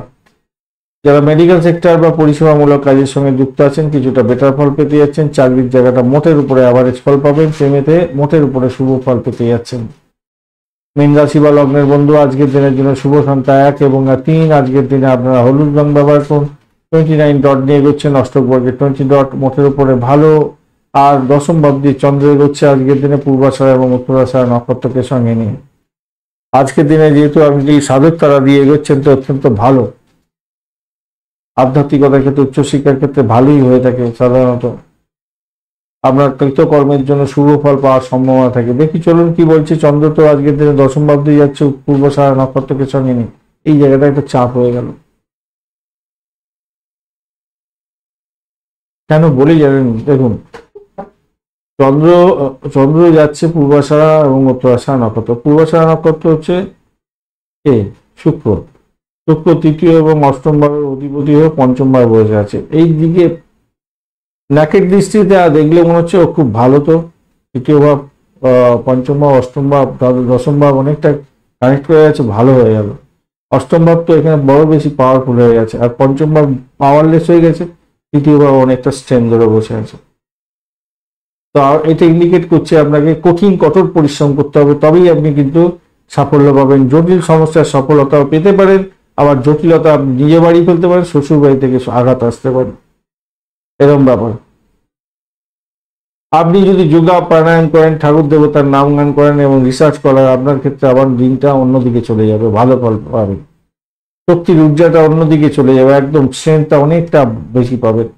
যারা মেডিকেল সেক্টর বা পরিষেবামূলক কাজের সঙ্গে যুক্ত আছেন, কিছুটা বেটার ফল পেতে যাচ্ছেন। চাকরির জায়গাটা মোটের উপরে অ্যাভারেজ ফল পাবেন। প্রেমেতে মোটের উপরে শুভ ফল পেতে যাচ্ছেন। মীন রাশি বা লগ্নের বন্ধু আজকের দিনের জন্য শুভ সংখ্যা 1 এবং 3। আজকের দিনে আপনারা হলুদ রং ব্যবহার করুন। 29 ডট নিয়ে এগোচ্ছেন অষ্টক বর্গে 20 ডট মোটের উপরে ভালো। আর দশম ভাব দিয়ে চন্দ্র এগোচ্ছে আজকের দিনে পূর্বাষাঢ়া এবং উত্তরাষাঢ়া নক্ষত্রকে সঙ্গে নিয়ে। আজকের দিনে যেহেতু আপনি সাধক তারা দিয়ে এগোচ্ছেন তো অত্যন্ত ভালো। আধ্যাত্মিকতার ক্ষেত্রে উচ্চশিক্ষার ক্ষেত্রে ভালোই হয়ে থাকে সাধারণত। আপনার কৃতকর্মের জন্য শুভ ফল পাওয়ার সম্ভাবনা থাকে। দেখি চলুন কি বলছে চন্দ্র। তো আজকের দিনে দশম ভাব দিয়ে যাচ্ছে পূর্বাষাঢ়া নক্ষত্রকে সঙ্গে নিয়ে। এই জায়গাটা একটা চাপ হয়ে গেল। কেন বলি জানেন? দেখুন, চন্দ্র চন্দ্র যাচ্ছে পূর্বাষাঢ়া এবং উত্তরাষাঢ়া নক্ষত্র। পূর্বাষাঢ়া নক্ষত্র হচ্ছে কে? শুক্র। শুক্র তৃতীয় এবং অষ্টম ভাবের অধিপতি হয়ে পঞ্চম ভাবে বসে আছে। এই দিকে নাকের দৃষ্টিতে দেখলে মনে হচ্ছে ও খুব ভালো। তো তৃতীয় ভাব, পঞ্চম ভাব, অষ্টম ভাব, দশম ভাব অনেকটা কানেক্ট হয়ে গেছে, ভালো হয়ে গেল। অষ্টম ভাব তো এখানে বড় বেশি পাওয়ারফুল হয়ে গেছে, আর পঞ্চম ভাব পাওয়ারলেস হয়ে গেছে, তৃতীয় ভাব অনেকটা স্ট্রেন ধরে বসে আছে। তো এটা ইন্ডিকেট করছে আপনাকে কঠোর পরিশ্রম করতে হবে, তবেই আপনি কিন্তু সাফল্য পাবেন। জটিল সমস্যার সফলতাও পেতে পারেন, আবার জটিলতা আপনি নিজে বাড়িয়ে ফেলতে পারেন, শ্বশুর বাড়ি থেকে আঘাত আসতে পারে, এরকম ব্যাপার। আপনি যদি যোগা প্রাণায়াম করেন, ঠাকুর দেবতার নাম গান করেন এবং রিসার্চ করেন, আপনার ক্ষেত্রে আবার দিনটা অন্যদিকে চলে যাবে, ভালো ফল পাবেন। শক্তির ঊর্জাটা অন্যদিকে চলে যাবে, একদম স্ট্রেংথটা অনেকটা বেশি পাবেন।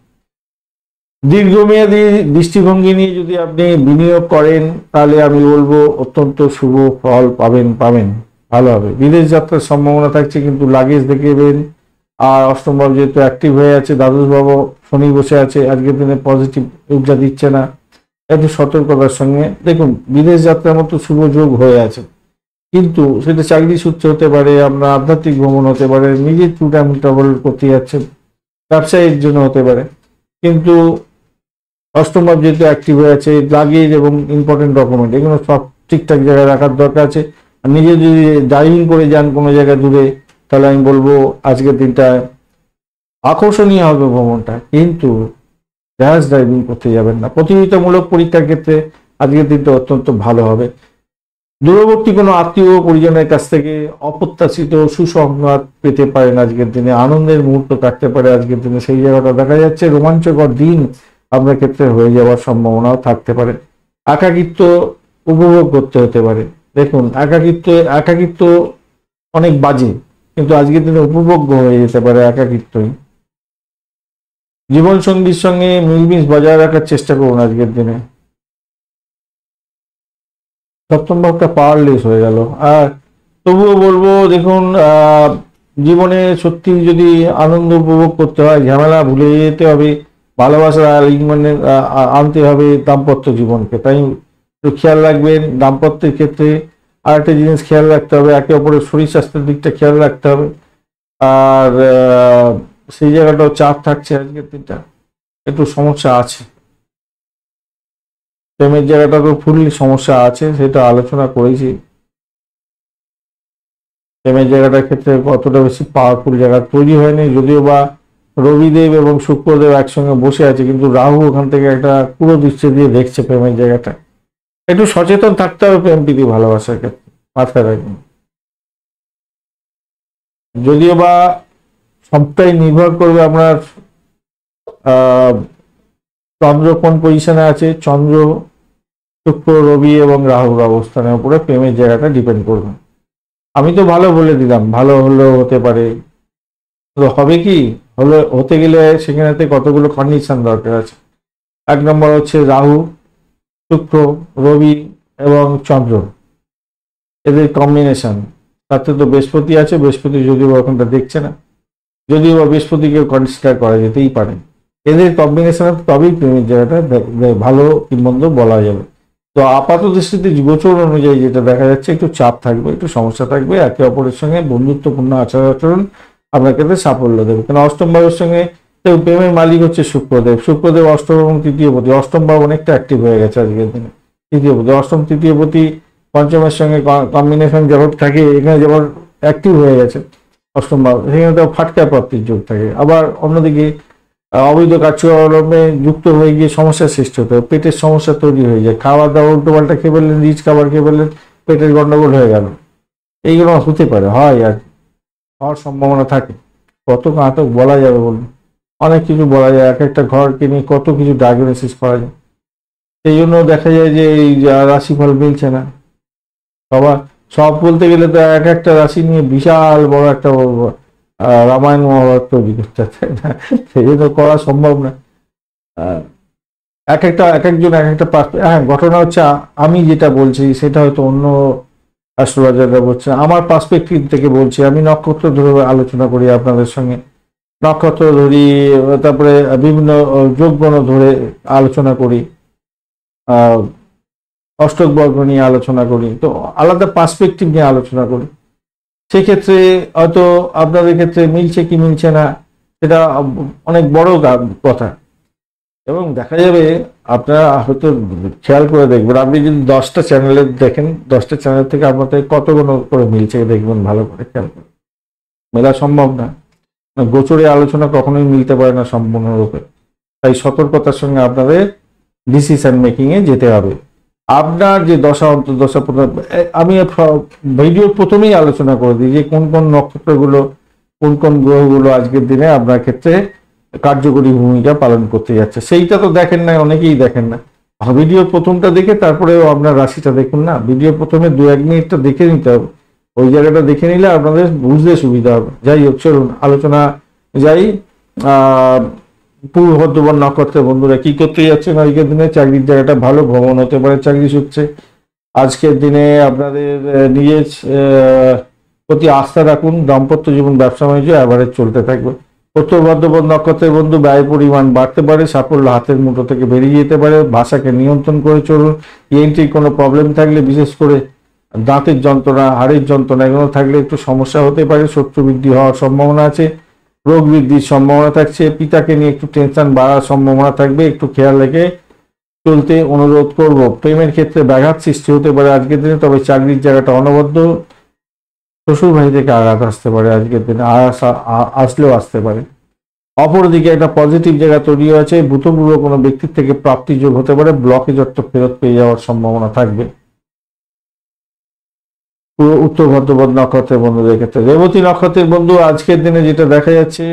দীর্ঘমেয়াদী দৃষ্টিভঙ্গি নিয়ে যদি আপনি বিনিয়োগ করেন তাহলে আমি বলবো অত্যন্ত শুভ ফল পাবেন ভালো হবে। বিদেশ যাত্রার সম্ভাবনা থাকছে, কিন্তু লাগেজ দেখবেন। আর অষ্টম ভাব যেহেতু অ্যাক্টিভ হয়ে আছে, দ্বাদশ ভাব শনি বসে আছে, আজকের দিনে পজিটিভ ঊর্জা দিচ্ছে না, একটু সতর্কতার সঙ্গে দেখুন। বিদেশ যাত্রার মতো শুভ যোগ হয়ে আছে, কিন্তু সেটা চাকরি সূত্রে হতে পারে, আমরা আধ্যাত্মিক ভ্রমণ হতে পারে, নিজের ট্যুর ট্রাভেল করতে যাচ্ছেন, ব্যবসায়ীর জন্য হতে পারে। কিন্তু অষ্টম ভাব যেহেতু অ্যাক্টিভ হয়ে আছে, লাগেজ এবং ইম্পর্টেন্ট ডকুমেন্ট এগুলো সব ঠিকঠাক জায়গায় রাখার দরকার আছে। আর নিজে যদি ড্রাইভিং করে যান কোনো জায়গায় দূরে, তাহলে আমি বলবো আজকের দিনটা আকর্ষণীয় হবে ভ্রমণটা, কিন্তু র্যাশ ড্রাইভিং করতে যাবেন না। প্রতিযোগিতামূলক পরীক্ষার ক্ষেত্রে আজকের দিনটা অত্যন্ত ভালো হবে। দূরবর্তী কোনো আত্মীয় পরিজনের কাছ থেকে অপ্রত্যাশিত সুসংবাদ পেতে পারেন আজকের দিনে, আনন্দের মুহূর্ত কাটতে পারে আজকের দিনে, সেই জায়গাটা দেখা যাচ্ছে। রোমাঞ্চকর দিন আপনার ক্ষেত্রে হয়ে যাওয়ার সম্ভাবনাও থাকতে পারে। একাকিত্ব উপভোগ করতে হতে পারে। দেখুন, একাকিত্ব অনেক বাজে, কিন্তু আজকের দিনে উপভোগ্য হয়ে যেতে পারে একাকিত্বই। জীবন সঙ্গীর সঙ্গে মিলমিশ বজায় রাখার চেষ্টা করুন আজকের দিনে। সপ্তম ভাবটা পাওয়ারলেস হয়ে গেল। আর তবুও বলবো দেখুন, জীবনে সত্যি যদি আনন্দ উপভোগ করতে হয়, ঝামেলা ভুলে যেতে হবে, ভালোবাসার আলিঙ্গনের আনতে হবে দাম্পত্য জীবনকে। তাই একটু খেয়াল রাখবেন দাম্পত্যের ক্ষেত্রে। আর একটা জিনিস খেয়াল রাখতে হবে, একে অপরের শরীর স্বাস্থ্যের দিকটা খেয়াল রাখতে হবে। আর সেই জায়গাটাও চাপ থাকছে আজকের দিনটা, একটু সমস্যা আছে। প্রেমের জায়গাটা তো ফুললি সমস্যা আছে, সেটা আলোচনা করেছি। প্রেমের জায়গাটার ক্ষেত্রে অতটা বেশি পাওয়ারফুল জায়গা তৈরি হয়নি, যদিও বা রবিদেব এবং শুক্রদেব একসঙ্গে বসে আছে, কিন্তু রাহু ওখান থেকে একটা পুরো দৃষ্টি দিয়ে দেখছে প্রেমের জায়গাটা। একটু সচেতন থাকতে হবে প্রেম প্রীতি ভালোবাসার ক্ষেত্রে, মাথায় রাখবেন। যদিও বা সবটাই নির্ভর করবে আপনার চন্দ্র কোন পজিশনে আছে, চন্দ্র, শুক্র, রবি এবং রাহুর অবস্থানের উপরে প্রেমের জায়গাটা ডিপেন্ড করবে। আমি তো ভালো বলে দিলাম, ভালো হলেও হতে পারে, হবে কি হতে গেলে সেখানেতে কতগুলো কন্ডিশন দরকার আছে। 1 নম্বর হচ্ছে রাহু, শুক্র, রবি এবং চন্দ্র, এদের কম্বিনেশন। তাতে তো বৃহস্পতি আছে, বৃহস্পতি যদিও ওখানটা দেখছে না, যদিও বা বৃহস্পতিকে কনসিডার করা যেতেই পারে। এদের কম্বিনেশন তবেই প্রেমের জায়গাটা ভালো কি মন্দ বলা যাবে। তো আপাত দৃষ্টিতে গোচর অনুযায়ী যেটা দেখা যাচ্ছে, একটু চাপ থাকবে, একটু সমস্যা থাকবে। একে অপরের সঙ্গে বন্ধুত্বপূর্ণ আচরণ আপনার ক্ষেত্রে সাফল্য দেবে। কারণ অষ্টম ভাবের সঙ্গে প্রেমের মালিক হচ্ছে শুক্রদেব। শুক্রদেব অষ্টম এবং তৃতীয়পতি, অষ্টম ভাব অনেকটা অ্যাক্টিভ হয়ে গেছে আজকের দিনে। তৃতীয়পতি, অষ্টম তৃতীয়পতি পঞ্চমের সঙ্গে কম্বিনেশন যখন থাকে, এখানে যেমন অ্যাক্টিভ হয়ে গেছে অষ্টম ভাব, সেখানে তো ফাটকা প্রাপ্তির যোগ থাকে। আবার অন্যদিকে অবৈধ কার্যকর্মে যুক্ত হয়ে গিয়ে সমস্যার সৃষ্টি হতে পেটের সমস্যা তৈরি হয়ে যায়। খাওয়া দাওয়া উল্টো পাল্টা খেয়ে ফেললেন, রিচ খাবার খেয়ে ফেললেন, পেটের গন্ডগোল হয়ে গেল। এইগুলো হতে পারে, হয় আর কি, হওয়ার সম্ভাবনা থাকে। কত ঘাতক বলা যাবে বলুন, অনেক কিছু বলা যায়, এক একটা ঘরকে নিয়ে কত কিছু ডায়াগনোসিস করা যায়। সেই জন্য দেখা যায় যে এই রাশিফল মিলছে না। সবার সব বলতে গেলে তো এক একটা রাশি নিয়ে বিশাল বড় একটা রামায়ণ মহাভারত তৈরি করতে হয়, তাই না? সেই জন্য করা সম্ভব না। আহ, এক একজন এক একটা হ্যাঁ, ঘটনা হচ্ছে আমি যেটা বলছি সেটা হয়তো অন্য অ্যাস্ট্রোলজাররা বলছে, আমার পার্সপেক্টিভ থেকে বলছি। আমি নক্ষত্র ধরে আলোচনা করি আপনাদের সঙ্গে, নক্ষত্র ধরি, তারপরে বিভিন্ন যোগগণ ধরে আলোচনা করি, আহ অষ্টক বর্গ নিয়ে আলোচনা করি, তো আলাদা পার্সপেক্টিভ নিয়ে আলোচনা করি। সেক্ষেত্রে হয়তো আপনাদের ক্ষেত্রে মিলছে কি মিলছে না সেটা অনেক বড় কথা। এবং দেখা যাবে, আপনারা হয়তো খেয়াল করে দেখবেন, আপনি যদি 10টা চ্যানেলে দেখেন, 10টা চ্যানেল থেকে আপনাদের কতগুলো করে মিলছে দেখবেন, ভালো করে খেয়াল করে। মেলা সম্ভব না, গোচরে আলোচনা কখনোই মিলতে পারে না সম্পূর্ণরূপে। তাই সতর্কতার সঙ্গে আপনাদের ডিসিশন মেকিং এ যেতে হবে। আপনার যে দশা অন্তর্দশা, আমি ভিডিওর প্রথমেই আলোচনা করে দিই যে কোন কোন নক্ষত্রগুলো, কোন কোন গ্রহগুলো আজকের দিনে আপনার ক্ষেত্রে কার্যকরী ভূমিকা পালন করতে যাচ্ছে। সেইটা তো দেখেন না, অনেকেই দেখেন না। ভিডিওর প্রথমটা দেখে তারপরেও আপনার রাশিটা দেখুন না, ভিডিওর প্রথমে 2-1 মিনিটটা দেখে নিতে হবে। ওই জায়গাটা দেখে নিলে আপনাদের বুঝতে সুবিধা হবে। যাই হোক, চলুন আলোচনা যাই। পূর্ব বর্ধমান নক্ষত্রের বন্ধুরা কি করতে যাচ্ছেন আজকের দিনে? চাকরির জায়গাটা ভালো, ভ্রমণ হতে পারে চাকরি সূত্রে। আজকের দিনে আপনাদের নিজের প্রতি আস্থা রাখুন। দাম্পত্য জীবন, ব্যবসা বাণিজ্য অ্যাভারেজ চলতে থাকবে। উত্তর বর্ধমান নক্ষত্রের বন্ধু, ব্যয় পরিমাণ বাড়তে পারে, সাফল্য হাতের মুঠো থেকে বেরিয়ে যেতে পারে। ভাষাকে নিয়ন্ত্রণ করে চলুন। ইএনটির কোনো প্রবলেম থাকলে, বিশেষ করে দাঁতের যন্ত্রণা, হাড়ের যন্ত্রণা এগুলো থাকলে একটু সমস্যা হতে পারে। শত্রু বৃদ্ধি হওয়ার সম্ভাবনা আছে, রোগ বৃদ্ধির সম্ভাবনা থাকছে। পিতাকে নিয়ে একটু টেনশন বাড়ার সম্ভাবনা থাকবে, একটু খেয়াল রেখে চলতে অনুরোধ করব। প্রেমের ক্ষেত্রে ব্যাঘাত সৃষ্টি হতে পারে আজকের দিনে, তবে চাকরির জায়গাটা অনবদ্য। শ্বশুর ভাই থেকে আঘাত আসতে পারে আজকের দিনে, আসলেও আসতে পারে। অপরদিকে একটা পজিটিভ জায়গা তৈরি হয়েছে, ভূতপূর্ব কোনো ব্যক্তির থেকে প্রাপ্তি যোগ হতে পারে। ব্লকেজ অর্থ ফেরত পেয়ে যাওয়ার সম্ভাবনা থাকবে পুরো উত্তর বর্ধমান নক্ষত্রের বন্ধুদের ক্ষেত্রে। রেবতী নক্ষত্রের বন্ধু, আজকের দিনে যেটা দেখা যাচ্ছে,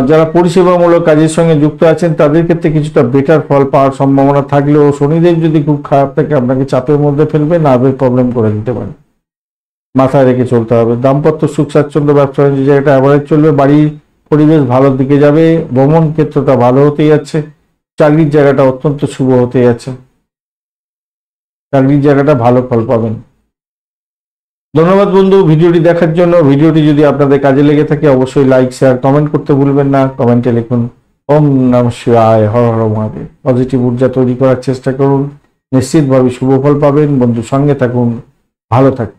যারা পরিষেবামূলক কাজের সঙ্গে যুক্ত আছেন তাদের ক্ষেত্রে কিছুটা বেটার ফল পাওয়ার সম্ভাবনা থাকলেও শনিদেব যদি খুব খারাপ থাকে আপনাকে চাপের মধ্যে ফেলবে, নার্ভের প্রবলেম করে দিতে পারে, মাথায় রেখে চলতে হবে। দাম্পত্য সুখ স্বাচ্ছন্দ্য, ব্যবসা বাণিজ্য জায়গাটা অ্যাভারেজ চলবে। বাড়ির পরিবেশ ভালোর দিকে যাবে। ভ্রমণ ক্ষেত্রটা ভালো হতে যাচ্ছে। চাকরির জায়গাটা অত্যন্ত শুভ হতে যাচ্ছে, চাকরির জায়গাটা ভালো ফল পাবেন। ধন্যবাদ বন্ধু ভিডিওটি দেখার জন্য। ভিডিওটি যদি আপনাদের কাজে লেগে থাকে অবশ্যই লাইক, শেয়ার, কমেন্ট করতে ভুলবেন না। কমেন্টে লিখুন ওম নমঃ শিবায়, হর হর মহাদেব। পজিটিভ ঊর্জা তৈরি করার চেষ্টা করুন, নিশ্চিতভাবে শুভ ফল পাবেন। বন্ধু সঙ্গে থাকুন, ভালো থাকুন।